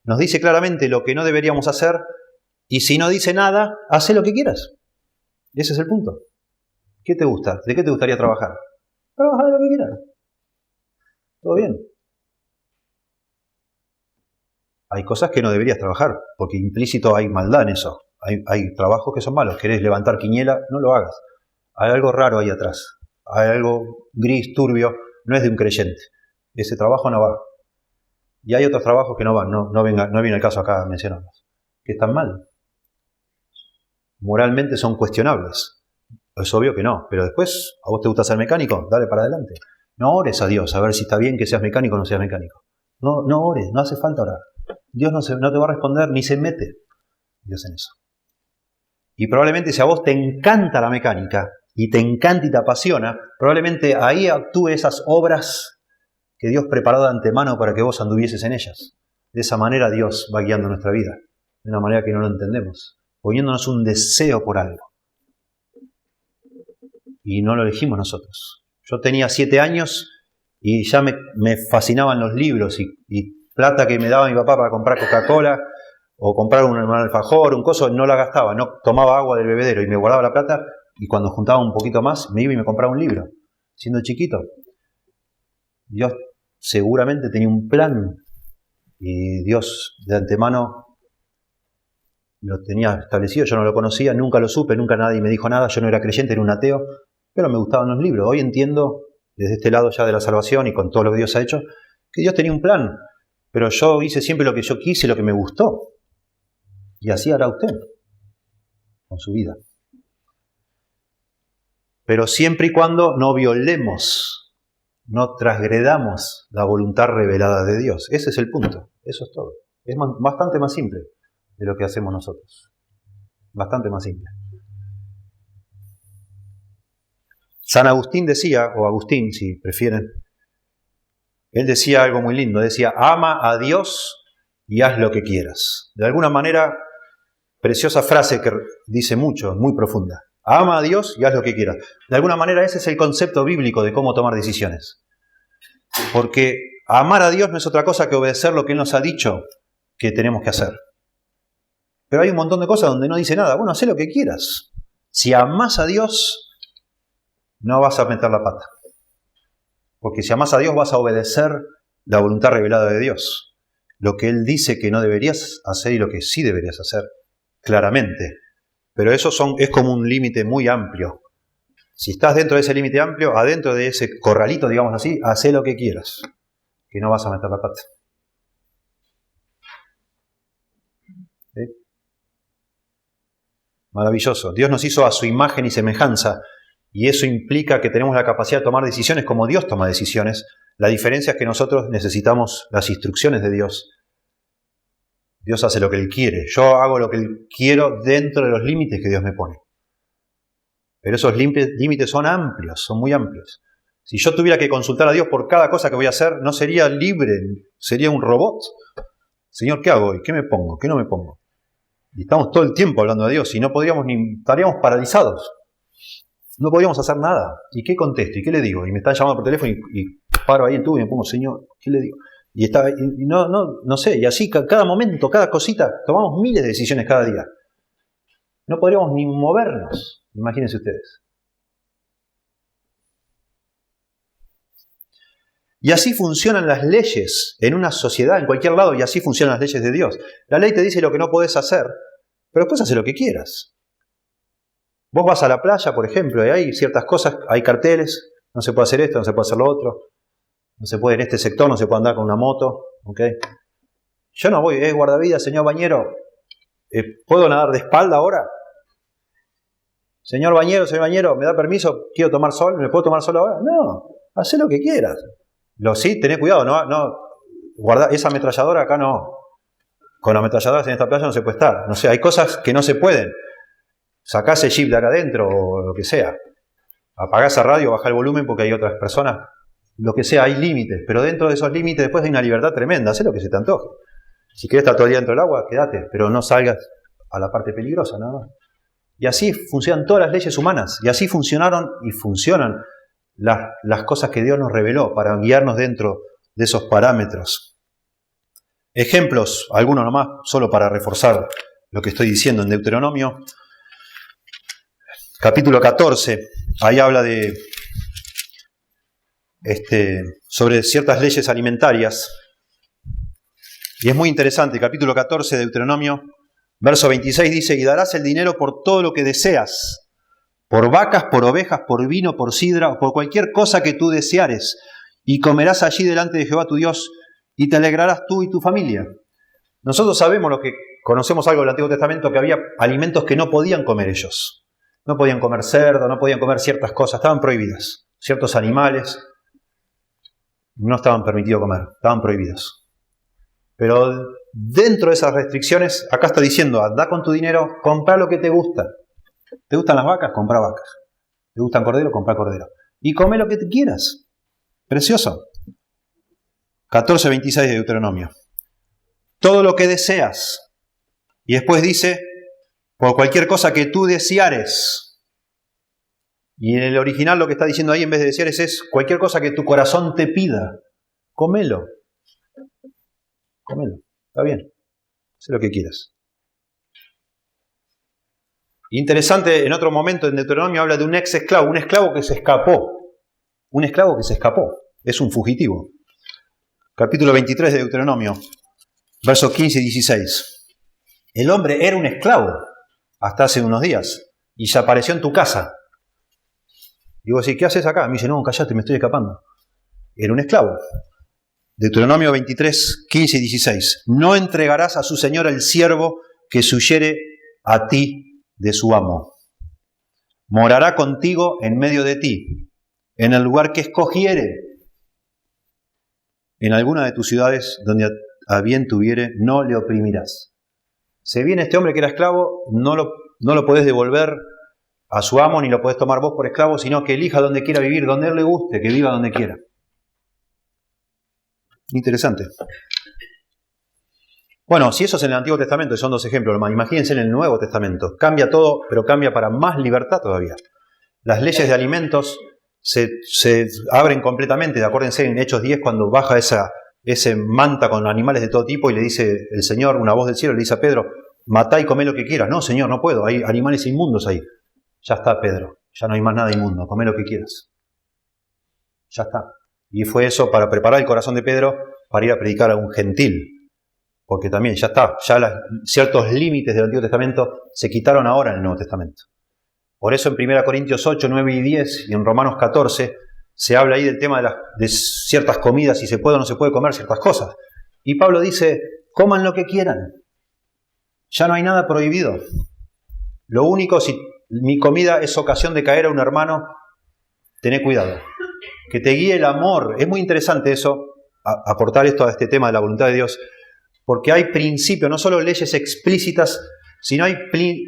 Nos dice claramente lo que no deberíamos hacer y si no dice nada, haz lo que quieras. Ese es el punto. ¿Qué te gusta? ¿De qué te gustaría trabajar? Trabaja de lo que quieras. ¿Todo bien? Hay cosas que no deberías trabajar, porque implícito hay maldad en eso. Hay trabajos que son malos. ¿Querés levantar quiniela? No lo hagas. Hay algo raro ahí atrás. Hay algo gris, turbio. No es de un creyente. Ese trabajo no va. Y hay otros trabajos que no van. No viene el caso acá a mencionarlos. Que están mal. Moralmente son cuestionables. Es obvio que no. Pero después, ¿a vos te gusta ser mecánico? Dale para adelante. No ores a Dios a ver si está bien que seas mecánico o no seas mecánico. No ores. No hace falta orar. Dios no te va a responder ni se mete Dios en eso. Y probablemente si a vos te encanta la mecánica y te encanta y te apasiona, probablemente ahí actúe esas obras que Dios preparó de antemano para que vos anduvieses en ellas. De esa manera Dios va guiando nuestra vida, de una manera que no lo entendemos, poniéndonos un deseo por algo. Y no lo elegimos nosotros. Yo tenía 7 años y ya me fascinaban los libros y plata que me daba mi papá para comprar Coca-Cola o comprar un alfajor, un coso, no la gastaba, no tomaba agua del bebedero y me guardaba la plata y cuando juntaba un poquito más, me iba y me compraba un libro. Siendo chiquito, Dios seguramente tenía un plan y Dios de antemano lo tenía establecido. Yo no lo conocía, nunca lo supe, nunca nadie me dijo nada. Yo no era creyente, era un ateo, pero me gustaban los libros. Hoy entiendo, desde este lado ya de la salvación y con todo lo que Dios ha hecho, que Dios tenía un plan, pero yo hice siempre lo que yo quise, lo que me gustó. Y así hará usted con su vida. Pero siempre y cuando no violemos, no transgredamos la voluntad revelada de Dios. Ese es el punto, eso es todo. Es bastante más simple de lo que hacemos nosotros. Bastante más simple. San Agustín decía, o Agustín si prefieren, él decía algo muy lindo, decía, ama a Dios y haz lo que quieras. De alguna manera, preciosa frase que dice mucho, muy profunda. Ama a Dios y haz lo que quieras. De alguna manera ese es el concepto bíblico de cómo tomar decisiones. Porque amar a Dios no es otra cosa que obedecer lo que Él nos ha dicho que tenemos que hacer. Pero hay un montón de cosas donde no dice nada. Bueno, haz lo que quieras. Si amás a Dios, no vas a meter la pata. Porque si amás a Dios vas a obedecer la voluntad revelada de Dios. Lo que Él dice que no deberías hacer y lo que sí deberías hacer, claramente. Pero eso es como un límite muy amplio. Si estás dentro de ese límite amplio, adentro de ese corralito, digamos así, haz lo que quieras. Que no vas a meter la pata. ¿Sí? Maravilloso. Dios nos hizo a su imagen y semejanza. Y eso implica que tenemos la capacidad de tomar decisiones como Dios toma decisiones. La diferencia es que nosotros necesitamos las instrucciones de Dios. Dios hace lo que Él quiere. Yo hago lo que Él quiero dentro de los límites que Dios me pone. Pero esos límites son amplios, son muy amplios. Si yo tuviera que consultar a Dios por cada cosa que voy a hacer, no sería libre, sería un robot. Señor, ¿qué hago hoy? ¿Qué me pongo? ¿Qué no me pongo? Y estamos todo el tiempo hablando de Dios y no podríamos estaríamos paralizados. No podíamos hacer nada. ¿Y qué contesto? ¿Y qué le digo? Y me están llamando por teléfono y paro ahí en tubo y me pongo, Señor, ¿qué le digo? Y no sé, y así cada momento, cada cosita, tomamos miles de decisiones cada día. No podríamos ni movernos, imagínense ustedes. Y así funcionan las leyes en una sociedad, en cualquier lado, y así funcionan las leyes de Dios. La ley te dice lo que no podés hacer, pero después hace lo que quieras. Vos vas a la playa, por ejemplo, y hay ciertas cosas, hay carteles, no se puede hacer esto, no se puede hacer lo otro, no se puede en este sector, no se puede andar con una moto, ¿ok? Yo no voy, guardavidas, señor bañero, ¿puedo nadar de espalda ahora? Señor bañero, ¿me da permiso? ¿Quiero tomar sol? ¿Me puedo tomar sol ahora? No, haz lo que quieras. Sí, tené cuidado, no, guarda esa ametralladora acá no. Con ametralladoras en esta playa no se puede estar. No sé, hay cosas que no se pueden. Sacá ese jeep de acá adentro o lo que sea. Apagá esa radio, bajá el volumen porque hay otras personas. Lo que sea, hay límites. Pero dentro de esos límites después hay una libertad tremenda. Haz lo que se te antoje. Si querés estar todo el día dentro del agua, quédate. Pero no salgas a la parte peligrosa, nada más. Y así funcionan todas las leyes humanas. Y así funcionaron y funcionan las cosas que Dios nos reveló para guiarnos dentro de esos parámetros. Ejemplos, algunos nomás, solo para reforzar lo que estoy diciendo en Deuteronomio. Capítulo 14, ahí habla sobre ciertas leyes alimentarias. Y es muy interesante, capítulo 14 de Deuteronomio, verso 26 dice, y darás el dinero por todo lo que deseas, por vacas, por ovejas, por vino, por sidra, o por cualquier cosa que tú deseares, y comerás allí delante de Jehová tu Dios, y te alegrarás tú y tu familia. Nosotros sabemos conocemos algo del Antiguo Testamento, que había alimentos que no podían comer ellos. No podían comer cerdo, no podían comer ciertas cosas, estaban prohibidas. Ciertos animales no estaban permitidos comer, estaban prohibidos. Pero dentro de esas restricciones, acá está diciendo, anda con tu dinero, compra lo que te gusta. ¿Te gustan las vacas? Compra vacas. ¿Te gustan cordero? Compra cordero. Y come lo que te quieras. Precioso. 14:26 de Deuteronomio. Todo lo que deseas. Y después dice, por cualquier cosa que tú deseares. Y en el original lo que está diciendo ahí en vez de deseares es cualquier cosa que tu corazón te pida. Cómelo. Cómelo. Está bien. Haz lo que quieras. Interesante, en otro momento en Deuteronomio habla de un ex esclavo, un esclavo que se escapó. Un esclavo que se escapó, es un fugitivo. Capítulo 23 de Deuteronomio, versos 15 y 16. El hombre era un esclavo hasta hace unos días y se apareció en tu casa. Digo así, ¿qué haces acá? Me dice, no, callate, me estoy escapando. Era un esclavo. Deuteronomio 23, 15 y 16. No entregarás a su señor el siervo que se huyere a ti de su amo. Morará contigo en medio de ti, en el lugar que escogiere. En alguna de tus ciudades donde a bien tuviere, no le oprimirás. Se viene este hombre que era esclavo, no lo podés devolver a su amo, ni lo podés tomar vos por esclavo, sino que elija donde quiera vivir, donde él le guste, que viva donde quiera. Interesante. Bueno, si eso es en el Antiguo Testamento, y son dos ejemplos, imagínense en el Nuevo Testamento. Cambia todo, pero cambia para más libertad todavía. Las leyes de alimentos se abren completamente. Acuérdense en Hechos 10 cuando baja ese manta con animales de todo tipo y le dice el Señor, una voz del cielo, le dice a Pedro, matá y comé lo que quieras. No, Señor, no puedo, hay animales inmundos ahí. Ya está, Pedro, ya no hay más nada inmundo, comé lo que quieras. Ya está. Y fue eso para preparar el corazón de Pedro para ir a predicar a un gentil. Porque también ya está, ciertos límites del Antiguo Testamento se quitaron ahora en el Nuevo Testamento. Por eso en 1 Corintios 8, 9 y 10 y en Romanos 14 se habla ahí del tema de ciertas comidas, si se puede o no se puede comer ciertas cosas. Y Pablo dice, coman lo que quieran. Ya no hay nada prohibido. Lo único, si mi comida es ocasión de caer a un hermano, tené cuidado. Que te guíe el amor. Es muy interesante eso, aportar esto a este tema de la voluntad de Dios, porque hay principios, no solo leyes explícitas, sino hay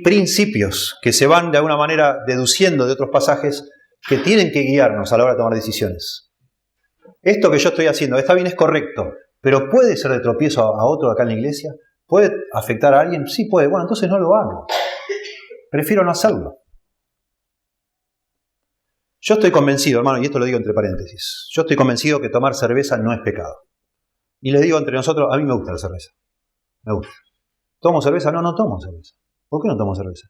principios que se van de alguna manera deduciendo de otros pasajes que tienen que guiarnos a la hora de tomar decisiones. Esto que yo estoy haciendo, está bien, es correcto, pero ¿puede ser de tropiezo a otro acá en la iglesia? ¿Puede afectar a alguien? Sí puede, bueno, entonces no lo hago. Prefiero no hacerlo. Yo estoy convencido, hermano, y esto lo digo entre paréntesis, yo estoy convencido que tomar cerveza no es pecado. Y les digo entre nosotros, a mí me gusta la cerveza. Me gusta. ¿Tomo cerveza? No, no tomo cerveza. ¿Por qué no tomo cerveza?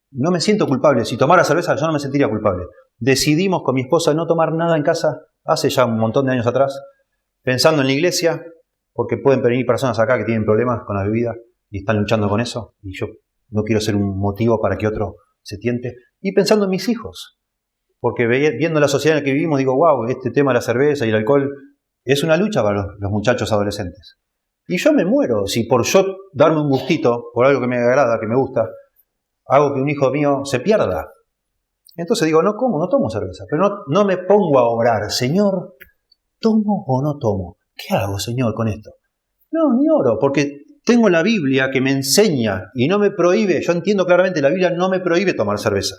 No me siento culpable. Si tomara cerveza yo no me sentiría culpable. Decidimos con mi esposa no tomar nada en casa hace ya un montón de años atrás, pensando en la iglesia, porque pueden venir personas acá que tienen problemas con la bebida y están luchando con eso, y yo no quiero ser un motivo para que otro se tiente. Y pensando en mis hijos, porque viendo la sociedad en la que vivimos digo, wow, este tema de la cerveza y el alcohol es una lucha para los muchachos adolescentes. Y yo me muero si por yo darme un gustito, por algo que me agrada, que me gusta, hago que un hijo mío se pierda. Entonces digo, no tomo cerveza, pero no me pongo a orar, Señor, ¿tomo o no tomo? ¿Qué hago, Señor, con esto? No, ni oro, porque tengo la Biblia que me enseña y no me prohíbe, yo entiendo claramente, la Biblia no me prohíbe tomar cerveza,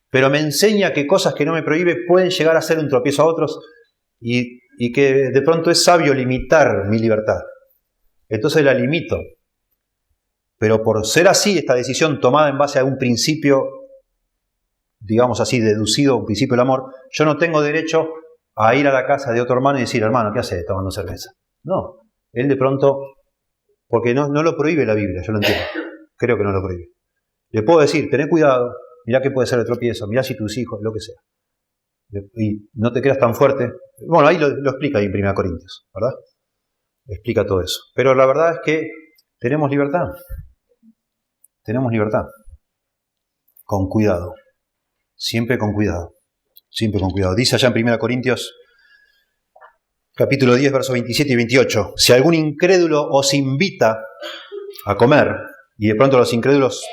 pero me enseña que cosas que no me prohíbe pueden llegar a ser un tropiezo a otros y que de pronto es sabio limitar mi libertad. Entonces la limito. Pero por ser así, esta decisión tomada en base a un principio, digamos así, deducido, un principio del amor, yo no tengo derecho a ir a la casa de otro hermano y decir, hermano, ¿qué haces tomando cerveza? No, él de pronto, porque no lo prohíbe la Biblia, yo lo entiendo, creo que no lo prohíbe. Le puedo decir, tené cuidado, mirá que puede ser el tropiezo, mirá si tus hijos, lo que sea. Y no te creas tan fuerte. Bueno, ahí lo explica ahí en 1 Corintios, ¿verdad? Explica todo eso. Pero la verdad es que tenemos libertad. Tenemos libertad. Con cuidado. Siempre con cuidado. Siempre con cuidado. Dice allá en 1 Corintios, capítulo 10, versos 27 y 28. Si algún incrédulo os invita a comer, y de pronto los incrédulos,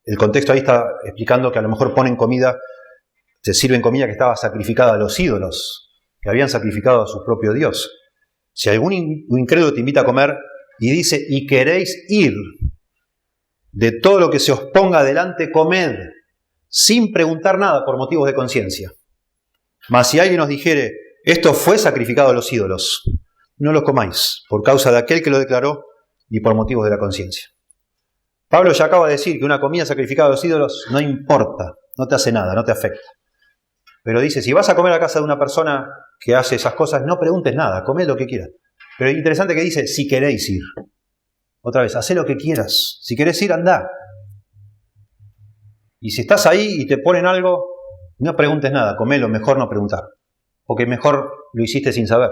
el contexto ahí está explicando que a lo mejor ponen comida, se sirven comida que estaba sacrificada a los ídolos, que habían sacrificado a su propio Dios. Si algún incrédulo te invita a comer y dice, y queréis ir, de todo lo que se os ponga delante, comed, sin preguntar nada por motivos de conciencia. Mas si alguien os dijere, esto fue sacrificado a los ídolos, no lo comáis, por causa de aquel que lo declaró y por motivos de la conciencia. Pablo ya acaba de decir que una comida sacrificada a los ídolos no importa, no te hace nada, no te afecta. Pero dice, si vas a comer a casa de una persona que hace esas cosas, no preguntes nada, comed lo que quieras. Pero es interesante que dice, si queréis ir. Otra vez, hacé lo que quieras. Si querés ir, andá. Y si estás ahí y te ponen algo, no preguntes nada, comelo, mejor no preguntar. Porque mejor lo hiciste sin saber.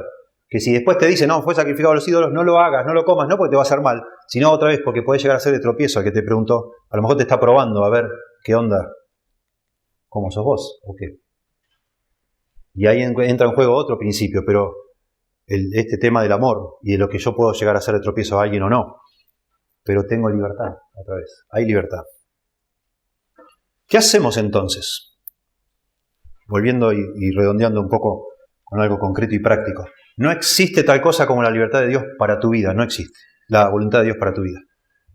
Que si después te dicen, no, fue sacrificado a los ídolos, no lo hagas, no lo comas, no porque te va a hacer mal, sino otra vez porque puede llegar a ser de tropiezo al que te preguntó. A lo mejor te está probando a ver qué onda, cómo sos vos o qué. Y ahí entra en juego otro principio, pero este tema del amor y de lo que yo puedo llegar a ser de tropiezo a alguien o no. Pero tengo libertad, otra vez. Hay libertad. ¿Qué hacemos entonces? Volviendo y redondeando un poco con algo concreto y práctico. No existe tal cosa como la libertad de Dios para tu vida, no existe. La voluntad de Dios para tu vida.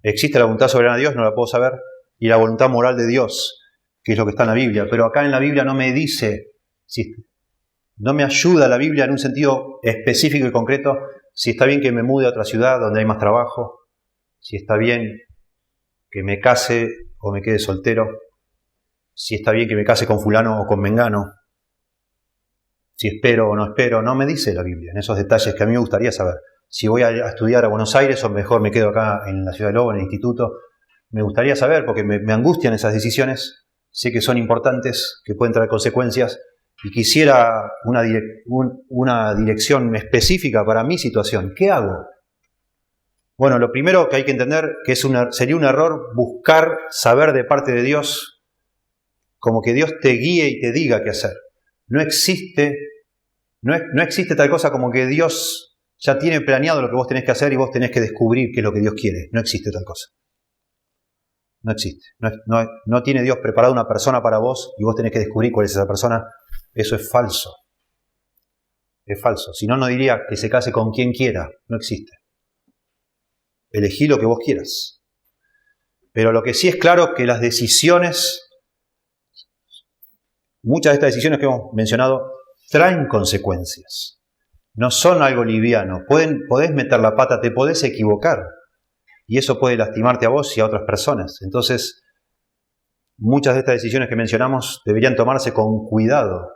Existe la voluntad soberana de Dios, no la puedo saber, y la voluntad moral de Dios, que es lo que está en la Biblia. Pero acá en la Biblia no me dice, no me ayuda la Biblia en un sentido específico y concreto, si está bien que me mude a otra ciudad donde hay más trabajo, si está bien que me case o me quede soltero, si está bien que me case con fulano o con mengano, si espero o no espero, no me dice la Biblia en esos detalles que a mí me gustaría saber. Si voy a estudiar a Buenos Aires o mejor me quedo acá en la Ciudad de Lobo, en el instituto, me gustaría saber porque me angustian esas decisiones, sé que son importantes, que pueden traer consecuencias y quisiera una dirección específica para mi situación. ¿Qué hago? Bueno, lo primero que hay que entender que sería un error buscar saber de parte de Dios, como que Dios te guíe y te diga qué hacer. No existe tal cosa como que Dios ya tiene planeado lo que vos tenés que hacer y vos tenés que descubrir qué es lo que Dios quiere. No existe tal cosa. No existe. No tiene Dios preparado una persona para vos y vos tenés que descubrir cuál es esa persona. Eso es falso. Es falso. Si no, no diría que se case con quien quiera. No existe. Elegí lo que vos quieras. Pero lo que sí es claro que las decisiones, muchas de estas decisiones que hemos mencionado, traen consecuencias. No son algo liviano. Podés meter la pata, te podés equivocar. Y eso puede lastimarte a vos y a otras personas. Entonces, muchas de estas decisiones que mencionamos deberían tomarse con cuidado.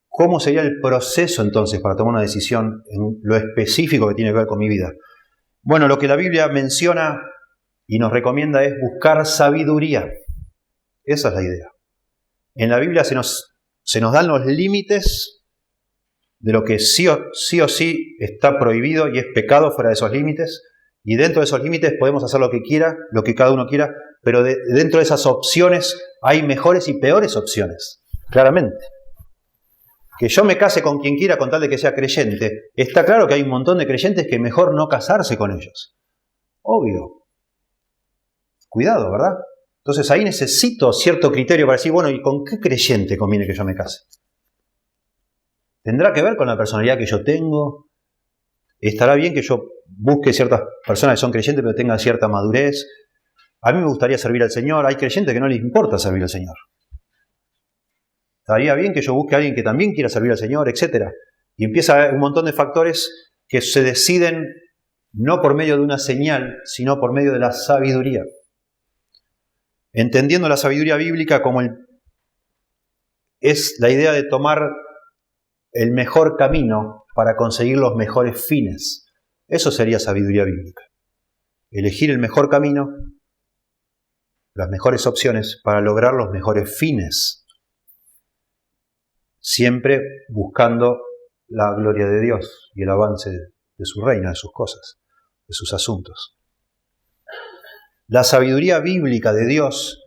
¿Cómo sería el proceso entonces para tomar una decisión en lo específico que tiene que ver con mi vida? Bueno, lo que la Biblia menciona y nos recomienda es buscar sabiduría. Esa es la idea. En la Biblia se nos dan los límites de lo que sí o sí está prohibido y es pecado fuera de esos límites. Y dentro de esos límites podemos hacer lo que quiera, lo que cada uno quiera, pero dentro de esas opciones hay mejores y peores opciones, claramente. Que yo me case con quien quiera con tal de que sea creyente, está claro que hay un montón de creyentes que mejor no casarse con ellos. Obvio. Cuidado, ¿verdad? Entonces ahí necesito cierto criterio para decir, bueno, ¿y con qué creyente conviene que yo me case? ¿Tendrá que ver con la personalidad que yo tengo? ¿Estará bien que yo busque ciertas personas que son creyentes pero tengan cierta madurez? A mí me gustaría servir al Señor. Hay creyentes que no les importa servir al Señor. ¿Estaría bien que yo busque a alguien que también quiera servir al Señor, etcétera? Y empieza a haber un montón de factores que se deciden no por medio de una señal, sino por medio de la sabiduría. Entendiendo la sabiduría bíblica como es la idea de tomar el mejor camino para conseguir los mejores fines. Eso sería sabiduría bíblica. Elegir el mejor camino, las mejores opciones para lograr los mejores fines. Siempre buscando la gloria de Dios y el avance de su reino, de sus cosas, de sus asuntos. La sabiduría bíblica de Dios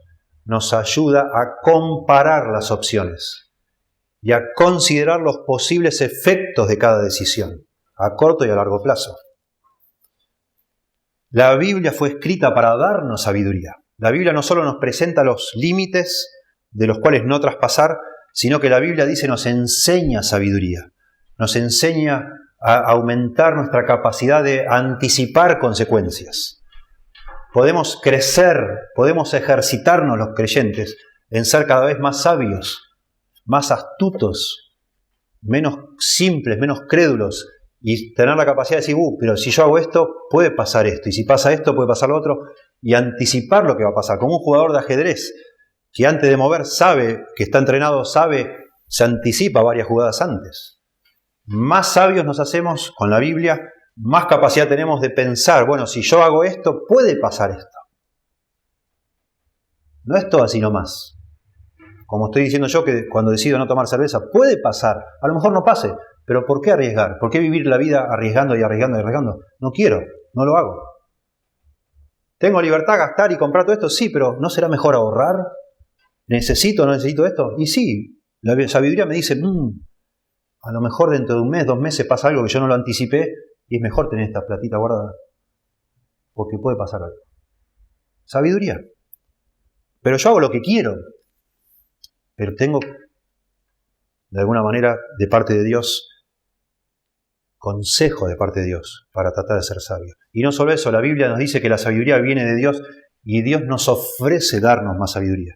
nos ayuda a comparar las opciones y a considerar los posibles efectos de cada decisión, a corto y a largo plazo. La Biblia fue escrita para darnos sabiduría. La Biblia no solo nos presenta los límites de los cuales no traspasar, sino que la Biblia dice nos enseña sabiduría, nos enseña a aumentar nuestra capacidad de anticipar consecuencias. Podemos crecer, podemos ejercitarnos los creyentes en ser cada vez más sabios, más astutos, menos simples, menos crédulos, y tener la capacidad de decir, pero si yo hago esto, puede pasar esto, y si pasa esto, puede pasar lo otro, y anticipar lo que va a pasar, como un jugador de ajedrez, que antes de mover sabe, que está entrenado, se anticipa varias jugadas antes. Más sabios nos hacemos con la Biblia, más capacidad tenemos de pensar, bueno, si yo hago esto, puede pasar esto. No es todo así nomás. como estoy diciendo yo, que cuando decido no tomar cerveza, puede pasar, a lo mejor no pase, pero ¿por qué arriesgar? ¿Por qué vivir la vida arriesgando y arriesgando y arriesgando? No quiero, no lo hago. ¿Tengo libertad a gastar y comprar todo esto? Sí, pero ¿no será mejor ahorrar? ¿Necesito o no necesito esto? Y sí, la sabiduría me dice, a lo mejor dentro de un mes, 2 meses pasa algo que yo no lo anticipé y es mejor tener esta platita guardada, porque puede pasar algo. Sabiduría. Pero yo hago lo que quiero, pero tengo, de alguna manera, de parte de Dios, consejo de parte de Dios para tratar de ser sabio. Y no solo eso, la Biblia nos dice que la sabiduría viene de Dios y Dios nos ofrece darnos más sabiduría.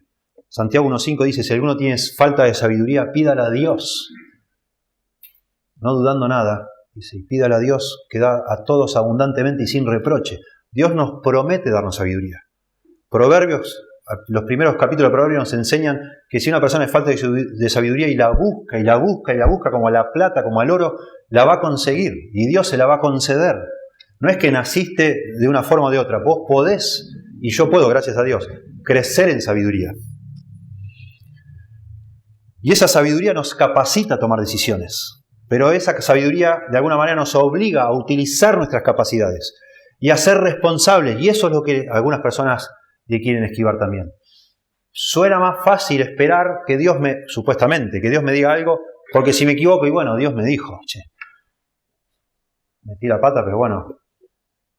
Santiago 1.5 dice, si alguno tiene falta de sabiduría, pídala a Dios. No dudando nada, dice, pídala a Dios que da a todos abundantemente y sin reproche. Dios nos promete darnos sabiduría. Proverbios, los primeros capítulos de Proverbios nos enseñan que si una persona es falta de sabiduría y la busca, y la busca, y la busca como a la plata, como al oro, la va a conseguir y Dios se la va a conceder. No es que naciste de una forma o de otra. Vos podés, y yo puedo, gracias a Dios, crecer en sabiduría. Y esa sabiduría nos capacita a tomar decisiones. Pero esa sabiduría de alguna manera nos obliga a utilizar nuestras capacidades y a ser responsables. Y eso es lo que algunas personas le quieren esquivar también. Suena más fácil esperar que Dios supuestamente, que Dios me diga algo, porque si me equivoco, y bueno, Dios me dijo, metí la pata, pero bueno,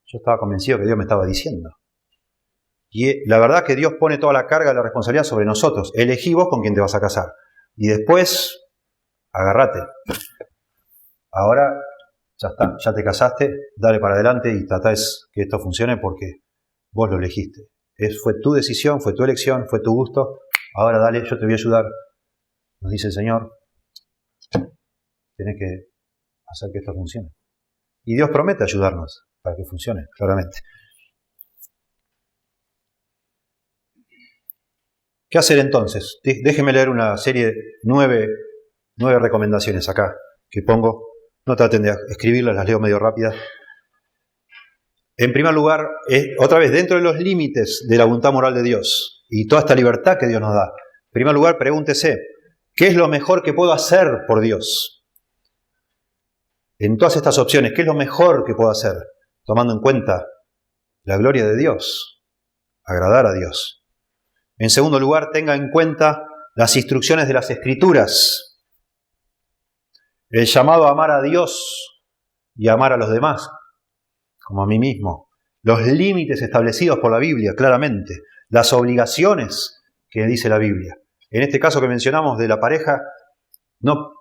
yo estaba convencido que Dios me estaba diciendo. Y la verdad es que Dios pone toda la carga de la responsabilidad sobre nosotros. Elegí vos con quién te vas a casar. Y después, agárrate. Ahora, ya está, ya te casaste, dale para adelante y tratá que esto funcione porque vos lo elegiste. Fue tu decisión, fue tu elección, fue tu gusto. Ahora dale, yo te voy a ayudar. Nos dice el Señor, tenés que hacer que esto funcione. Y Dios promete ayudarnos para que funcione, claramente. ¿Qué hacer entonces? Déjeme leer una serie de 9 recomendaciones acá que pongo. No traten de escribirlas, las leo medio rápidas. En primer lugar, otra vez, dentro de los límites de la voluntad moral de Dios y toda esta libertad que Dios nos da, en primer lugar, pregúntese, ¿qué es lo mejor que puedo hacer por Dios? En todas estas opciones, ¿qué es lo mejor que puedo hacer? Tomando en cuenta la gloria de Dios, agradar a Dios. En segundo lugar, tenga en cuenta las instrucciones de las Escrituras, el llamado a amar a Dios y a amar a los demás, como a mí mismo, los límites establecidos por la Biblia, claramente, las obligaciones que dice la Biblia. En este caso que mencionamos de la pareja, no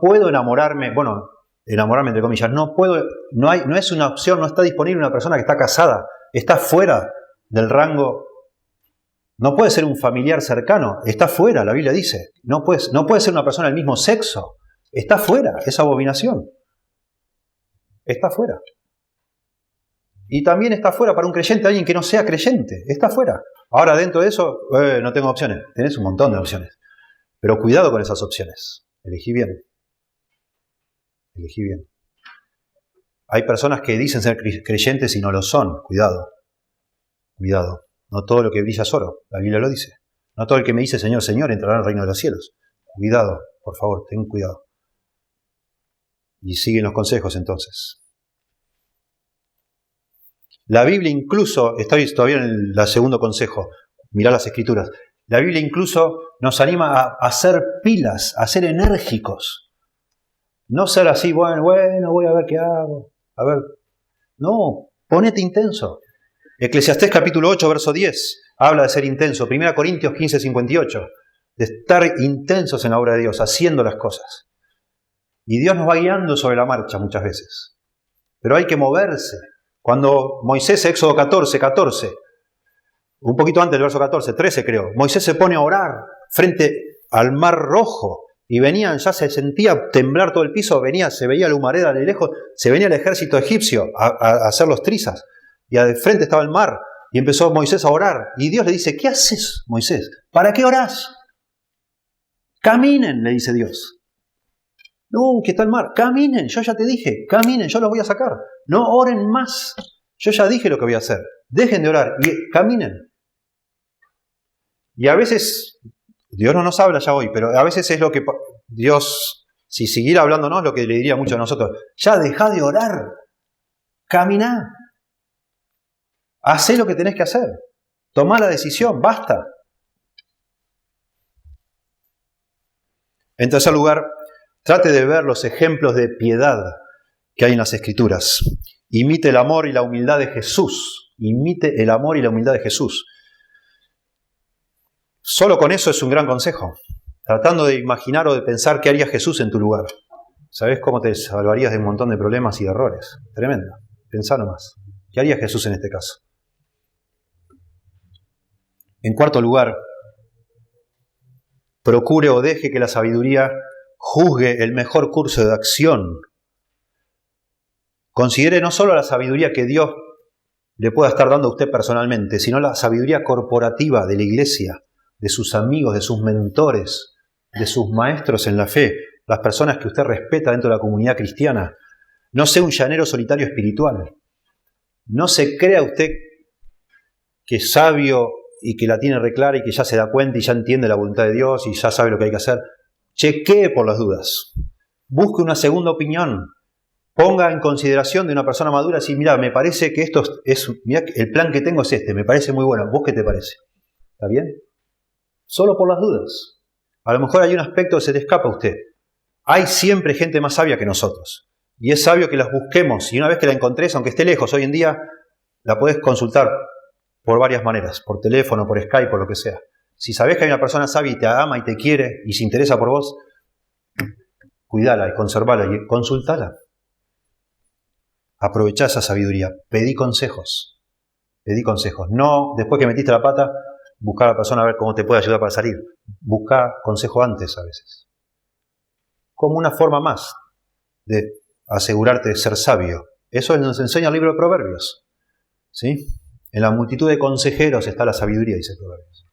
puedo enamorarme entre comillas, no es una opción, no está disponible una persona que está casada, está fuera del rango. No puede ser un familiar cercano, está fuera, la Biblia dice. No puede ser una persona del mismo sexo, está fuera, es abominación. Está fuera. Y también está fuera para un creyente, alguien que no sea creyente, está fuera. Ahora, dentro de eso, no tengo opciones. Tenés un montón de opciones. Pero cuidado con esas opciones. Elegí bien. Elegí bien. Hay personas que dicen ser creyentes y no lo son. Cuidado. Cuidado. No todo lo que brilla es oro, la Biblia lo dice. No todo el que me dice Señor, Señor entrará al reino de los cielos. Cuidado, por favor, ten cuidado. Y siguen los consejos entonces. La Biblia incluso, estoy todavía en el segundo consejo, mirá las Escrituras. La Biblia incluso nos anima a ser pilas, a ser enérgicos. No ser así, bueno, voy a ver qué hago. A ver. No, ponete intenso. Eclesiastés capítulo 8, verso 10, habla de ser intenso. 1 Corintios 15, 58, de estar intensos en la obra de Dios, haciendo las cosas. Y Dios nos va guiando sobre la marcha muchas veces. Pero hay que moverse. Cuando Moisés, Éxodo 14, un poquito antes del verso 14, 13 creo, Moisés se pone a orar frente al Mar Rojo y ya se sentía temblar todo el piso, se veía la humareda de lejos, se venía el ejército egipcio a hacer los trizas. Y al frente estaba el mar, y empezó Moisés a orar. Y Dios le dice, ¿qué haces, Moisés? ¿Para qué orás? Caminen, le dice Dios. No, que está el mar. Caminen, yo ya te dije. Caminen, yo los voy a sacar. No oren más. Yo ya dije lo que voy a hacer. Dejen de orar y caminen. Y a veces Dios no nos habla ya hoy, pero a veces es lo que Dios, si siguiera hablándonos, lo que le diría mucho a nosotros. Ya dejá de orar, caminá, hacé lo que tenés que hacer, tomá la decisión, basta. En tercer lugar, trate de ver los ejemplos de piedad que hay en las Escrituras. Imite el amor y la humildad de Jesús. Imite el amor y la humildad de Jesús. Solo con eso es un gran consejo. Tratando de imaginar o de pensar qué haría Jesús en tu lugar. ¿Sabés cómo te salvarías de un montón de problemas y de errores? Tremendo. Pensá nomás. ¿Qué haría Jesús en este caso? En cuarto lugar, procure o deje que la sabiduría juzgue el mejor curso de acción. Considere no solo la sabiduría que Dios le pueda estar dando a usted personalmente, sino la sabiduría corporativa de la iglesia, de sus amigos, de sus mentores, de sus maestros en la fe, las personas que usted respeta dentro de la comunidad cristiana. No sea un llanero solitario espiritual. No se crea usted que es sabio y que la tiene reclara y que ya se da cuenta y ya entiende la voluntad de Dios y ya sabe lo que hay que hacer. Chequee por las dudas. Busque una segunda opinión. Ponga en consideración de una persona madura así, mira, me parece que esto es, mira, el plan que tengo es este, me parece muy bueno. ¿Vos qué te parece? ¿Está bien? Solo por las dudas. A lo mejor hay un aspecto que se le escapa a usted. Hay siempre gente más sabia que nosotros. Y es sabio que las busquemos. Y una vez que la encontres, aunque esté lejos, hoy en día la podés consultar por varias maneras. Por teléfono, por Skype, por lo que sea. Si sabés que hay una persona sabia y te ama y te quiere y se interesa por vos, cuidala y conservala y consultala. Aprovechá esa sabiduría. Pedí consejos. Pedí consejos. No, después que metiste la pata, buscar a la persona a ver cómo te puede ayudar para salir. Busca consejo antes a veces. Como una forma más de asegurarte de ser sabio. Eso nos enseña el libro de Proverbios. ¿Sí? En la multitud de consejeros está la sabiduría, dice Proverbios.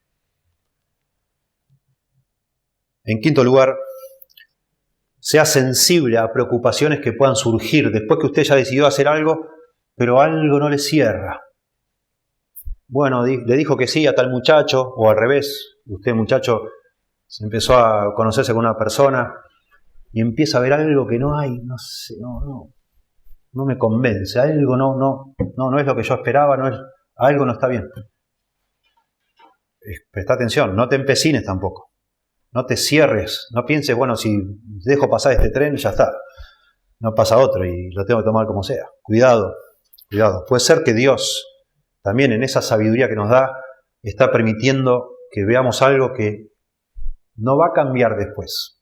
En quinto lugar, sea sensible a preocupaciones que puedan surgir después que usted ya decidió hacer algo, pero algo no le cierra. Bueno, le dijo que sí a tal muchacho, o al revés, usted muchacho se empezó a conocerse con una persona y empieza a ver algo que no hay, no sé, no me convence, algo no es lo que yo esperaba, algo no está bien. Presta atención, no te empecines tampoco, no te cierres, no pienses, bueno, si dejo pasar este tren ya está, no pasa otro y lo tengo que tomar como sea. Cuidado, puede ser que Dios también en esa sabiduría que nos da, está permitiendo que veamos algo que no va a cambiar después.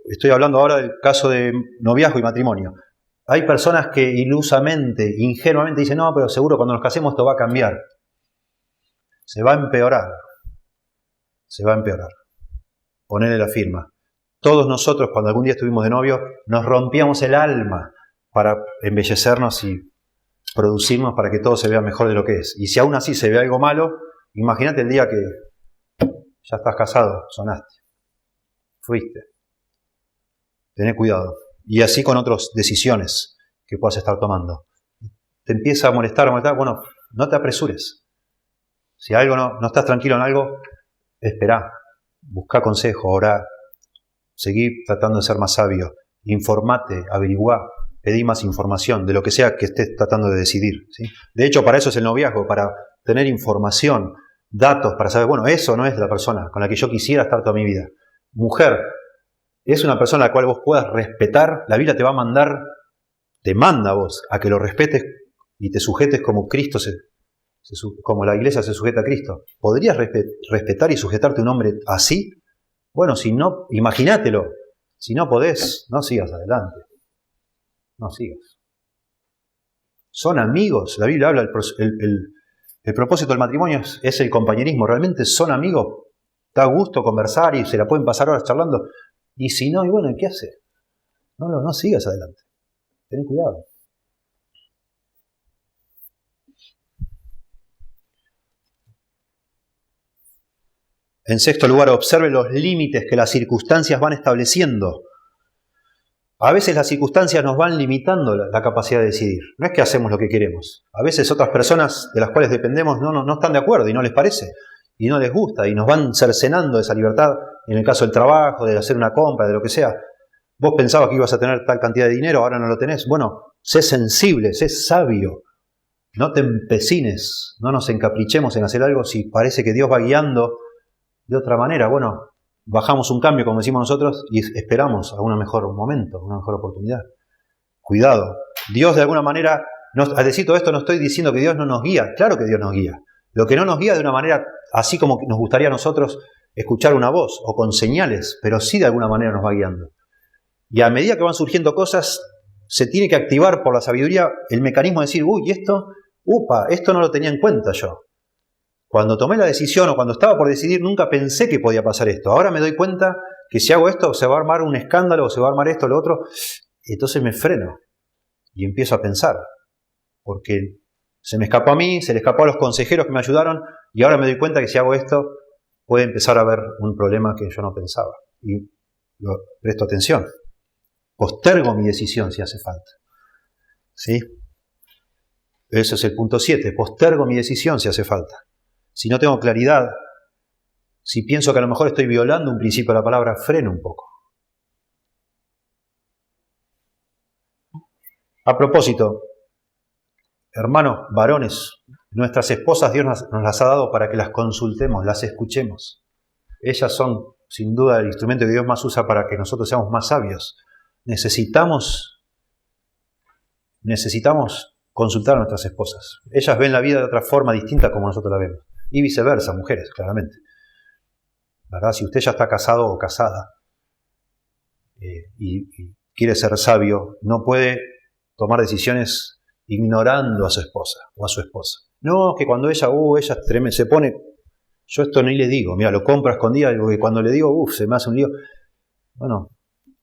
Estoy hablando ahora del caso de noviazgo y matrimonio. Hay personas que ilusamente, ingenuamente dicen, no, pero seguro cuando nos casemos esto va a cambiar. Se va a empeorar. Ponele la firma. Todos nosotros, cuando algún día estuvimos de novio, nos rompíamos el alma para embellecernos y producirnos para que todo se vea mejor de lo que es. Y si aún así se ve algo malo, imagínate el día que ya estás casado, sonaste, fuiste. Tené cuidado. Y así con otras decisiones que puedas estar tomando. Te empieza a molestar, bueno, no te apresures. Si algo no estás tranquilo en algo, esperá, buscá consejo, orá, seguí tratando de ser más sabio, informate, averiguá. Pedí más información de lo que sea que estés tratando de decidir. ¿Sí? De hecho, para eso es el noviazgo, para tener información, datos, para saber, bueno, eso no es la persona con la que yo quisiera estar toda mi vida. Mujer, es una persona a la cual vos puedas respetar. La Biblia te va a mandar, te manda a vos a que lo respetes y te sujetes como Cristo, como la iglesia se sujeta a Cristo. ¿Podrías respetar y sujetarte a un hombre así? Bueno, si no, imagínatelo. Si no podés, no sigas adelante. No sigas. Son amigos. La Biblia habla, el propósito del matrimonio es el compañerismo. Realmente son amigos. Da gusto conversar y se la pueden pasar horas charlando. Y si no, y bueno, ¿qué hace? No sigas adelante. Ten cuidado. En sexto lugar, observe los límites que las circunstancias van estableciendo. A veces las circunstancias nos van limitando la capacidad de decidir. No es que hacemos lo que queremos. A veces otras personas de las cuales dependemos no están de acuerdo y no les parece. Y no les gusta y nos van cercenando esa libertad en el caso del trabajo, de hacer una compra, de lo que sea. Vos pensabas que ibas a tener tal cantidad de dinero, ahora no lo tenés. Bueno, sé sensible, sé sabio. No te empecines, no nos encaprichemos en hacer algo si parece que Dios va guiando de otra manera. Bueno, bajamos un cambio, como decimos nosotros, y esperamos a un mejor momento, a una mejor oportunidad. Cuidado. Dios de alguna manera, al decir todo esto no estoy diciendo que Dios no nos guía. Claro que Dios nos guía. Lo que no nos guía de una manera así como nos gustaría a nosotros escuchar una voz o con señales, pero sí de alguna manera nos va guiando. Y a medida que van surgiendo cosas, se tiene que activar por la sabiduría el mecanismo de decir, uy, esto no lo tenía en cuenta yo. Cuando tomé la decisión o cuando estaba por decidir, nunca pensé que podía pasar esto. Ahora me doy cuenta que si hago esto, se va a armar un escándalo, o se va a armar esto o lo otro. Entonces me freno y empiezo a pensar. Porque se me escapó a mí, se le escapó a los consejeros que me ayudaron, y ahora me doy cuenta que si hago esto, puede empezar a haber un problema que yo no pensaba. Y presto atención. Postergo mi decisión si hace falta. ¿Sí? Ese es el punto 7. Postergo mi decisión si hace falta. Si no tengo claridad, si pienso que a lo mejor estoy violando un principio de la palabra, freno un poco. A propósito, hermanos, varones, nuestras esposas Dios nos las ha dado para que las consultemos, las escuchemos. Ellas son, sin duda, el instrumento que Dios más usa para que nosotros seamos más sabios. Necesitamos consultar a nuestras esposas. Ellas ven la vida de otra forma distinta como nosotros la vemos. Y viceversa, mujeres, claramente. ¿Verdad? Si usted ya está casado o casada y quiere ser sabio, no puede tomar decisiones ignorando a su esposa o a su esposa. No, que cuando ella se pone, yo esto ni le digo, mira, lo compro a escondidas, y cuando le digo, se me hace un lío. Bueno,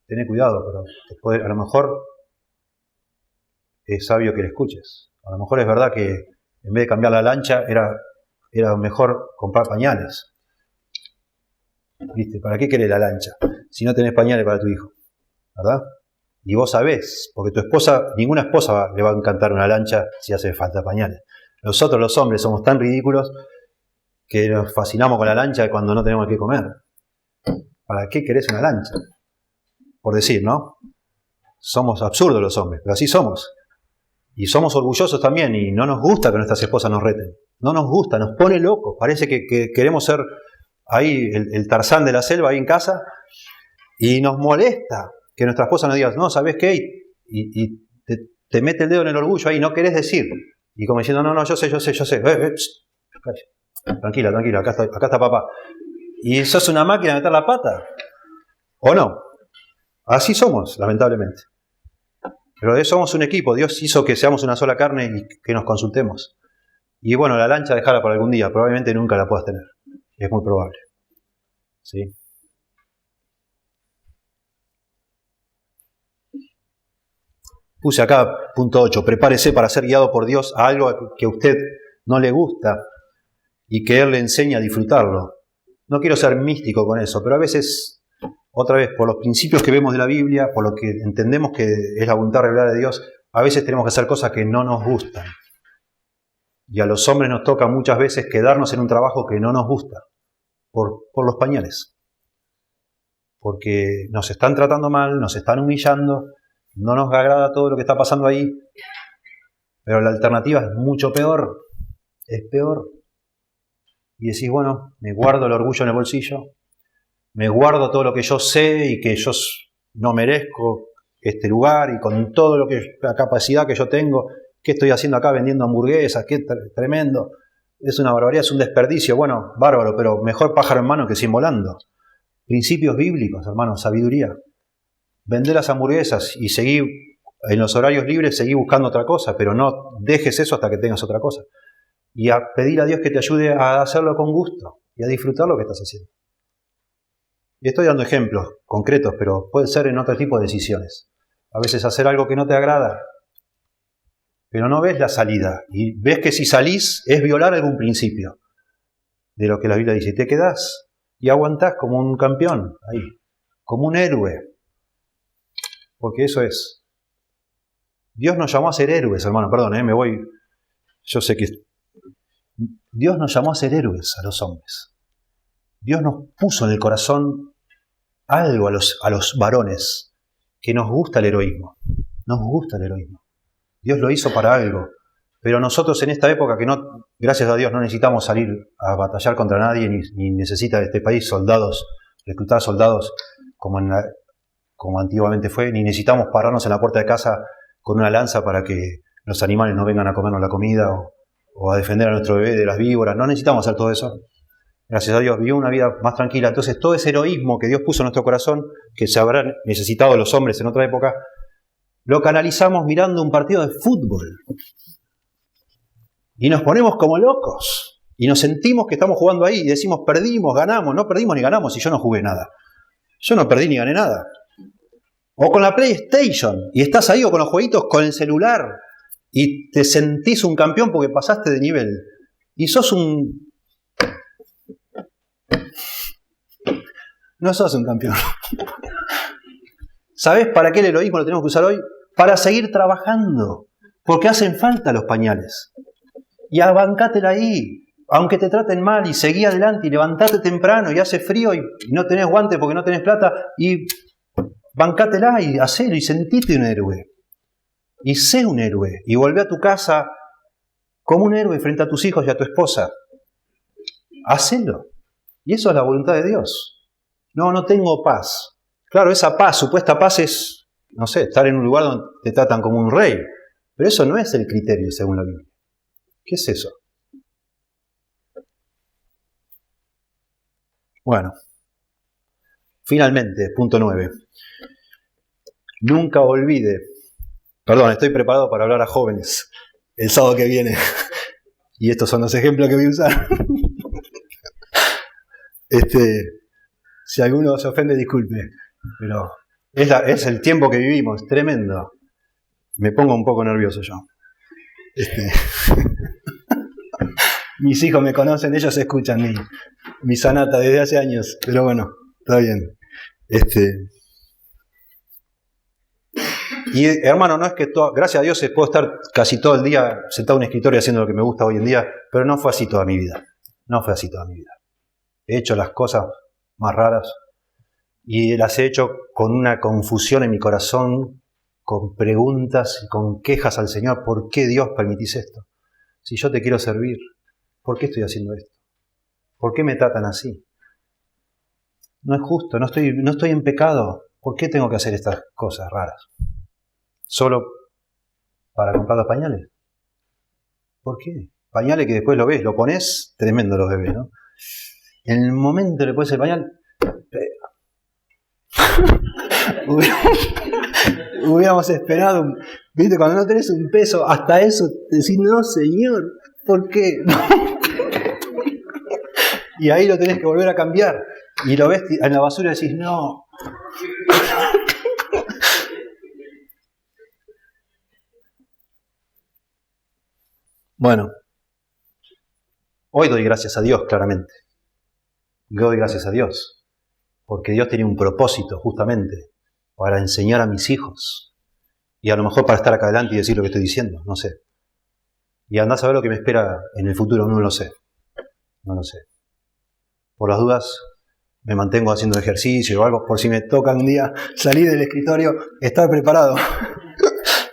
tené cuidado, pero a lo mejor es sabio que le escuches. A lo mejor es verdad que en vez de cambiar la lancha, era mejor comprar pañales. ¿Viste? ¿Para qué querés la lancha si no tenés pañales para tu hijo? ¿Verdad? Y vos sabés, porque tu esposa, ninguna esposa le va a encantar una lancha si hace falta pañales. Nosotros los hombres somos tan ridículos que nos fascinamos con la lancha cuando no tenemos qué comer. ¿Para qué querés una lancha? Por decir, ¿no? Somos absurdos los hombres, pero así somos. Y somos orgullosos también y no nos gusta que nuestras esposas nos reten. No nos gusta, nos pone locos. Parece que queremos ser ahí el Tarzán de la selva ahí en casa y nos molesta que nuestra esposa nos diga, no, ¿sabés qué? Y te mete el dedo en el orgullo ahí, no querés decir. Y como diciendo, no, yo sé. Tranquila, acá está papá. Y sos una máquina de meter la pata. ¿O no? Así somos, lamentablemente. Pero somos un equipo. Dios hizo que seamos una sola carne y que nos consultemos. Y bueno, la lancha dejala para algún día. Probablemente nunca la puedas tener. Es muy probable. ¿Sí? Puse acá, punto 8. Prepárese para ser guiado por Dios a algo que a usted no le gusta y que Él le enseña a disfrutarlo. No quiero ser místico con eso, pero a veces, otra vez, por los principios que vemos de la Biblia, por lo que entendemos que es la voluntad revelada de Dios, a veces tenemos que hacer cosas que no nos gustan. Y a los hombres nos toca muchas veces quedarnos en un trabajo que no nos gusta, por los pañales. Porque nos están tratando mal, nos están humillando, no nos agrada todo lo que está pasando ahí, pero la alternativa es mucho peor, es peor. Y decís, bueno, me guardo el orgullo en el bolsillo, me guardo todo lo que yo sé y que yo no merezco este lugar y con todo la capacidad que yo tengo, ¿qué estoy haciendo acá vendiendo hamburguesas? ¡Qué tremendo! Es una barbaridad, es un desperdicio. Bueno, bárbaro, pero mejor pájaro en mano que 100 volando. Principios bíblicos, hermanos, sabiduría. Vendé las hamburguesas y seguí en los horarios libres, seguí buscando otra cosa, pero no dejes eso hasta que tengas otra cosa. Y a pedir a Dios que te ayude a hacerlo con gusto y a disfrutar lo que estás haciendo. Y estoy dando ejemplos concretos, pero puede ser en otro tipo de decisiones. A veces hacer algo que no te agrada, pero no ves la salida. Y ves que si salís es violar algún principio de lo que la Biblia dice. Y te quedás y aguantás como un campeón ahí, como un héroe. Porque eso es. Dios nos llamó a ser héroes, hermano. Perdón, me voy. Yo sé que Dios nos llamó a ser héroes a los hombres. Dios nos puso en el corazón algo a los varones, que nos gusta el heroísmo. Nos gusta el heroísmo. Dios lo hizo para algo. Pero nosotros en esta época que no, gracias a Dios, no necesitamos salir a batallar contra nadie, ni necesita este país soldados, reclutar soldados como antiguamente fue, ni necesitamos pararnos en la puerta de casa con una lanza para que los animales no vengan a comernos la comida o a defender a nuestro bebé de las víboras. No necesitamos hacer todo eso. Gracias a Dios, vivió una vida más tranquila. Entonces todo ese heroísmo que Dios puso en nuestro corazón, que se habrán necesitado los hombres en otra época, lo canalizamos mirando un partido de fútbol. Y nos ponemos como locos. Y nos sentimos que estamos jugando ahí y decimos, perdimos, ganamos. No perdimos ni ganamos y yo no jugué nada. Yo no perdí ni gané nada. O con la PlayStation. Y estás ahí, o con los jueguitos con el celular. Y te sentís un campeón porque pasaste de nivel. Y sos un... No sos un campeón. ¿Sabés para qué el heroísmo lo tenemos que usar hoy? Para seguir trabajando. Porque hacen falta los pañales. Y abancátela ahí, aunque te traten mal, y seguí adelante, y levantate temprano, y hace frío, y no tenés guantes porque no tenés plata, y bancátela, y hacelo, y sentite un héroe. Y sé un héroe, y volvé a tu casa como un héroe frente a tus hijos y a tu esposa. Hacelo. Y eso es la voluntad de Dios. No tengo paz. Claro, esa paz, supuesta paz es, no sé, estar en un lugar donde te tratan como un rey. Pero eso no es el criterio según la Biblia. ¿Qué es eso? Bueno, finalmente, punto 9. Nunca olvide, perdón, estoy preparado para hablar a jóvenes el sábado que viene. Y estos son los ejemplos que voy a usar. Si alguno se ofende, disculpe. Pero es el tiempo que vivimos, tremendo. Me pongo un poco nervioso yo. Mis hijos me conocen, ellos escuchan mi sanata desde hace años, pero bueno, está bien. Y hermano, no es que gracias a Dios puedo estar casi todo el día sentado en un escritorio haciendo lo que me gusta hoy en día, pero no fue así toda mi vida. No fue así toda mi vida. He hecho las cosas más raras y las he hecho con una confusión en mi corazón, con preguntas y con quejas al Señor. ¿Por qué Dios permitís esto? Si yo te quiero servir, ¿por qué estoy haciendo esto? ¿Por qué me tratan así? No es justo, no estoy en pecado. ¿Por qué tengo que hacer estas cosas raras? ¿Solo para comprar los pañales? ¿Por qué? Pañales que después lo ves, lo pones, tremendo los bebés, ¿no? En el momento que le pones el pañal, hubiéramos esperado, ¿viste? Cuando no tenés un peso, hasta eso decís, no, Señor, ¿por qué? Y ahí lo tenés que volver a cambiar. Y lo ves en la basura y decís, no. Bueno, hoy doy gracias a Dios, claramente. Doy gracias a Dios, porque Dios tenía un propósito justamente para enseñar a mis hijos. Y a lo mejor para estar acá adelante y decir lo que estoy diciendo, no sé. Y andá a saber lo que me espera en el futuro, no lo sé. No lo sé. Por las dudas, me mantengo haciendo ejercicio o algo, por si me toca un día salir del escritorio, estar preparado.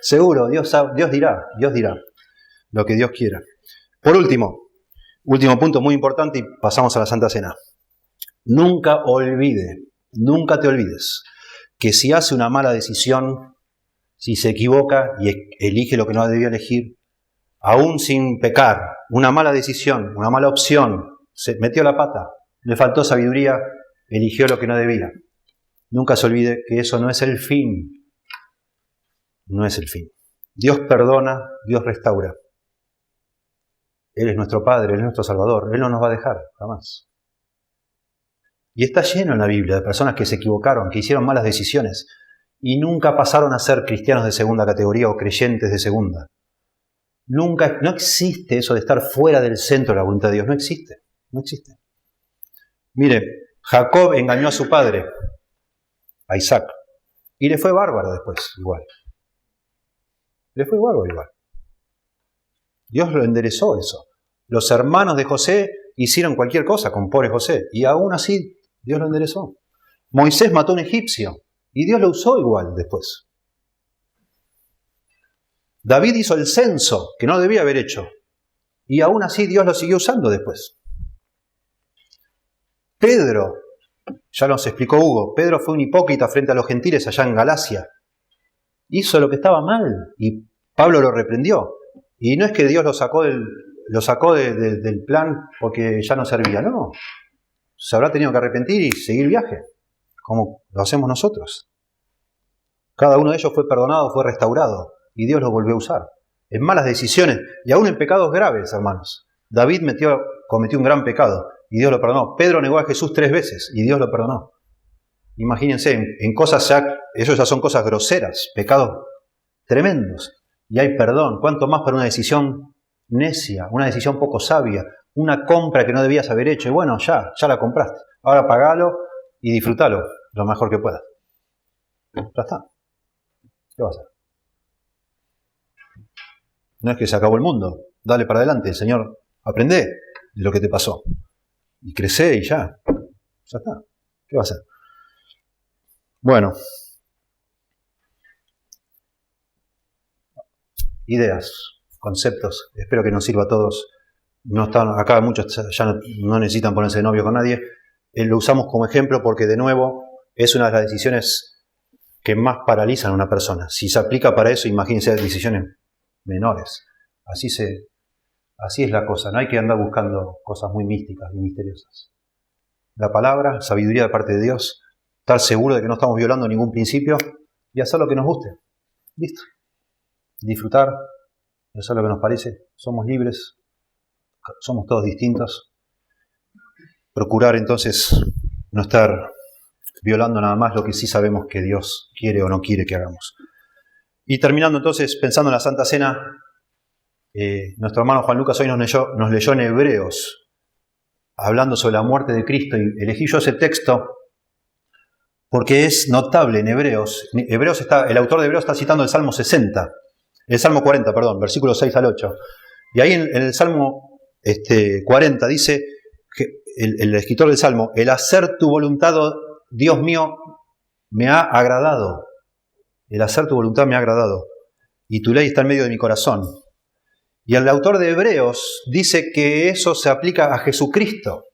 Seguro, Dios dirá lo que Dios quiera. Por último punto muy importante y pasamos a la Santa Cena. Nunca te olvides que si hace una mala decisión, si se equivoca y elige lo que no debía elegir, aún sin pecar, una mala decisión, una mala opción, se metió la pata, le faltó sabiduría, eligió lo que no debía. Nunca se olvide que eso no es el fin. No es el fin. Dios perdona, Dios restaura. Él es nuestro Padre, Él es nuestro Salvador. Él no nos va a dejar, jamás. Y está lleno en la Biblia de personas que se equivocaron, que hicieron malas decisiones y nunca pasaron a ser cristianos de segunda categoría o creyentes de segunda. No existe eso de estar fuera del centro de la voluntad de Dios. No existe. Mire, Jacob engañó a su padre, a Isaac, y le fue bárbaro después, igual. Dios lo enderezó eso. Los hermanos de José hicieron cualquier cosa con pobre José, y aún así Dios lo enderezó. Moisés mató a un egipcio y Dios lo usó igual después. David hizo el censo que no debía haber hecho y aún así Dios lo siguió usando después. Pedro, ya nos explicó Hugo, Pedro fue un hipócrita frente a los gentiles allá en Galacia. Hizo lo que estaba mal y Pablo lo reprendió. Y no es que Dios lo sacó del plan porque ya no servía, no. Se habrá tenido que arrepentir y seguir viaje, como lo hacemos nosotros. Cada uno de ellos fue perdonado, fue restaurado y Dios los volvió a usar. En malas decisiones y aún en pecados graves, hermanos. David cometió un gran pecado y Dios lo perdonó. Pedro negó a Jesús 3 veces y Dios lo perdonó. Imagínense, en cosas eso ya son cosas groseras, pecados tremendos. Y hay perdón. ¿Cuánto más para una decisión necia, una decisión poco sabia, una compra que no debías haber hecho? Y bueno, ya la compraste. Ahora pagalo y disfrútalo lo mejor que puedas. Ya está. ¿Qué va a hacer? No es que se acabó el mundo. Dale para adelante, Señor. Aprende de lo que te pasó. Y crece y ya. Ya está. ¿Qué va a hacer? Bueno. Ideas, conceptos. Espero que nos sirva a todos. No están acá, muchos ya no necesitan ponerse de novio con nadie. Lo usamos como ejemplo porque, de nuevo, es una de las decisiones que más paralizan a una persona. Si se aplica para eso, imagínense decisiones menores. Así es la cosa. No hay que andar buscando cosas muy místicas y misteriosas. La palabra, sabiduría de parte de Dios, estar seguro de que no estamos violando ningún principio y hacer lo que nos guste. Listo. Disfrutar, hacer lo que nos parece. Somos libres, somos todos distintos. Procurar entonces no estar violando nada más lo que sí sabemos que Dios quiere o no quiere que hagamos. Y terminando entonces, pensando en la Santa Cena, nuestro hermano Juan Lucas hoy nos leyó en Hebreos, hablando sobre la muerte de Cristo, y elegí yo ese texto porque es notable en Hebreos. El autor de Hebreos está citando el Salmo 40, versículos 6 al 8. Y ahí en el Salmo 40 dice, que el escritor del Salmo, el hacer tu voluntad, Dios mío, me ha agradado. El hacer tu voluntad me ha agradado. Y tu ley está en medio de mi corazón. Y el autor de Hebreos dice que eso se aplica a Jesucristo.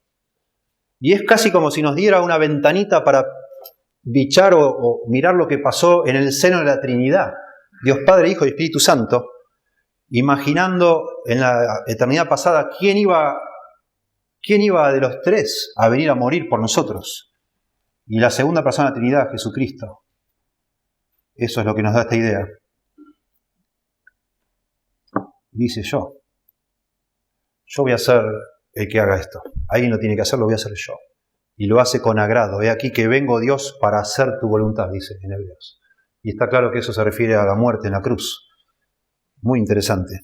Y es casi como si nos diera una ventanita para bichar o mirar lo que pasó en el seno de la Trinidad. Dios Padre, Hijo y Espíritu Santo, imaginando en la eternidad pasada quién iba de los tres a venir a morir por nosotros. Y la segunda persona de la Trinidad, Jesucristo. Eso es lo que nos da esta idea. Dice yo voy a ser el que haga esto. Alguien lo tiene que hacer, lo voy a hacer yo. Y lo hace con agrado. He aquí que vengo, Dios, para hacer tu voluntad, dice en Hebreos. Y está claro que eso se refiere a la muerte en la cruz. Muy interesante.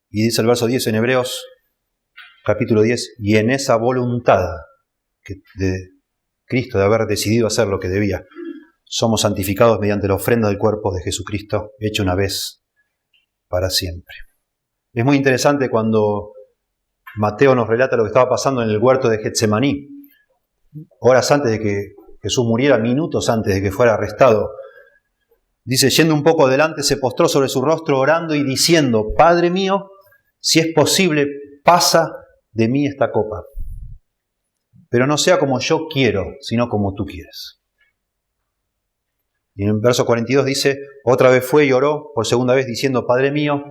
Y dice el verso 10 en Hebreos, capítulo 10, y en esa voluntad de Cristo, de haber decidido hacer lo que debía, somos santificados mediante la ofrenda del cuerpo de Jesucristo, hecho una vez para siempre. Es muy interesante cuando Mateo nos relata lo que estaba pasando en el huerto de Getsemaní, horas antes de que Jesús muriera, minutos antes de que fuera arrestado. Dice, yendo un poco adelante, se postró sobre su rostro orando y diciendo, Padre mío, si es posible, pasa de mí esta copa. Pero no sea como yo quiero, sino como tú quieres. Y en el verso 42 dice, otra vez fue y oró por segunda vez diciendo, Padre mío,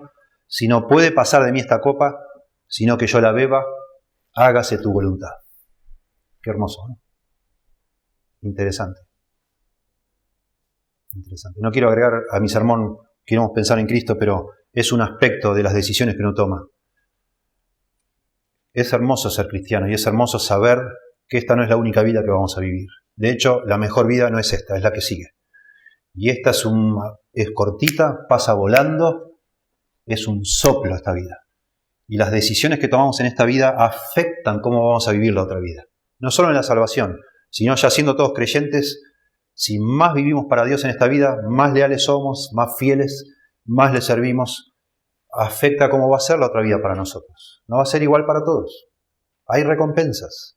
si no puede pasar de mí esta copa, sino que yo la beba, hágase tu voluntad. Qué hermoso, ¿no? Interesante. No quiero agregar a mi sermón, queremos pensar en Cristo, pero es un aspecto de las decisiones que uno toma. Es hermoso ser cristiano y es hermoso saber que esta no es la única vida que vamos a vivir. De hecho, la mejor vida no es esta, es la que sigue. Y esta es cortita, pasa volando, es un soplo esta vida. Y las decisiones que tomamos en esta vida afectan cómo vamos a vivir la otra vida. No solo en la salvación, sino ya siendo todos creyentes, si más vivimos para Dios en esta vida, más leales somos, más fieles, más le servimos, afecta cómo va a ser la otra vida para nosotros. No va a ser igual para todos. Hay recompensas.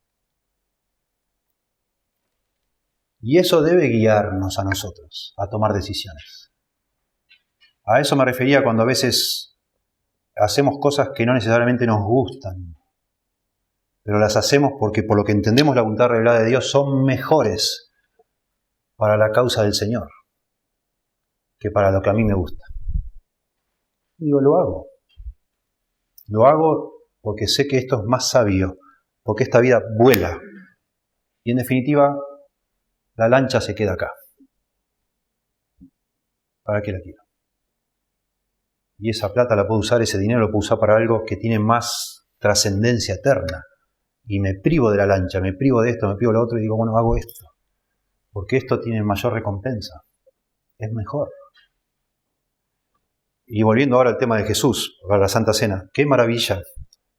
Y eso debe guiarnos a nosotros a tomar decisiones. A eso me refería cuando a veces hacemos cosas que no necesariamente nos gustan, pero las hacemos porque por lo que entendemos la voluntad revelada de Dios son mejores para la causa del Señor que para lo que a mí me gusta. Digo, lo hago. Lo hago porque sé que esto es más sabio, porque esta vida vuela. Y en definitiva, la lancha se queda acá. ¿Para qué la quiero? Y esa plata la puedo usar, ese dinero lo puedo usar para algo que tiene más trascendencia eterna. Y me privo de la lancha, me privo de esto, me privo de lo otro y digo, bueno, hago esto. Porque esto tiene mayor recompensa. Es mejor. Y volviendo ahora al tema de Jesús, para la Santa Cena, qué maravilla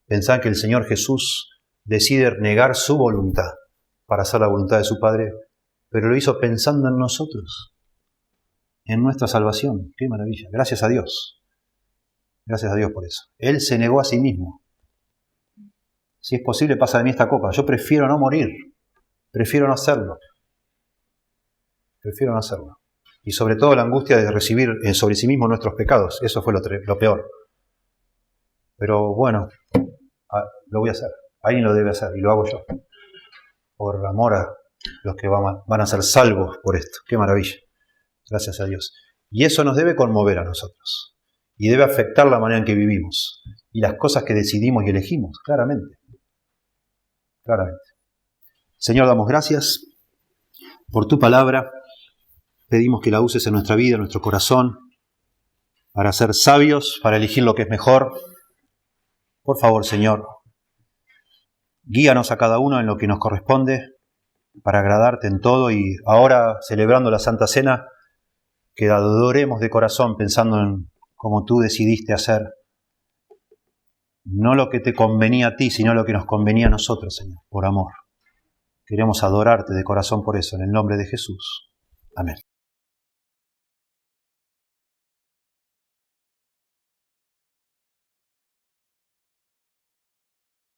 pensar que el Señor Jesús decide negar su voluntad para hacer la voluntad de su Padre, pero lo hizo pensando en nosotros, en nuestra salvación. Qué maravilla. Gracias a Dios. Gracias a Dios por eso. Él se negó a sí mismo. Si es posible, pasa de mí esta copa. Yo prefiero no morir. Prefiero no hacerlo. Prefiero no hacerlo. Y sobre todo la angustia de recibir sobre sí mismo nuestros pecados. Eso fue lo peor. Pero bueno, lo voy a hacer. Alguien lo debe hacer y lo hago yo. Por amor a los que van a ser salvos por esto. Qué maravilla. Gracias a Dios. Y eso nos debe conmover a nosotros. Y debe afectar la manera en que vivimos. Y las cosas que decidimos y elegimos, claramente. Claramente. Señor, damos gracias por tu palabra. Pedimos que la uses en nuestra vida, en nuestro corazón, para ser sabios, para elegir lo que es mejor. Por favor, Señor, guíanos a cada uno en lo que nos corresponde, para agradarte en todo. Y ahora, celebrando la Santa Cena, que adoremos de corazón pensando en cómo tú decidiste hacer, no lo que te convenía a ti, sino lo que nos convenía a nosotros, Señor, por amor. Queremos adorarte de corazón por eso, en el nombre de Jesús. Amén.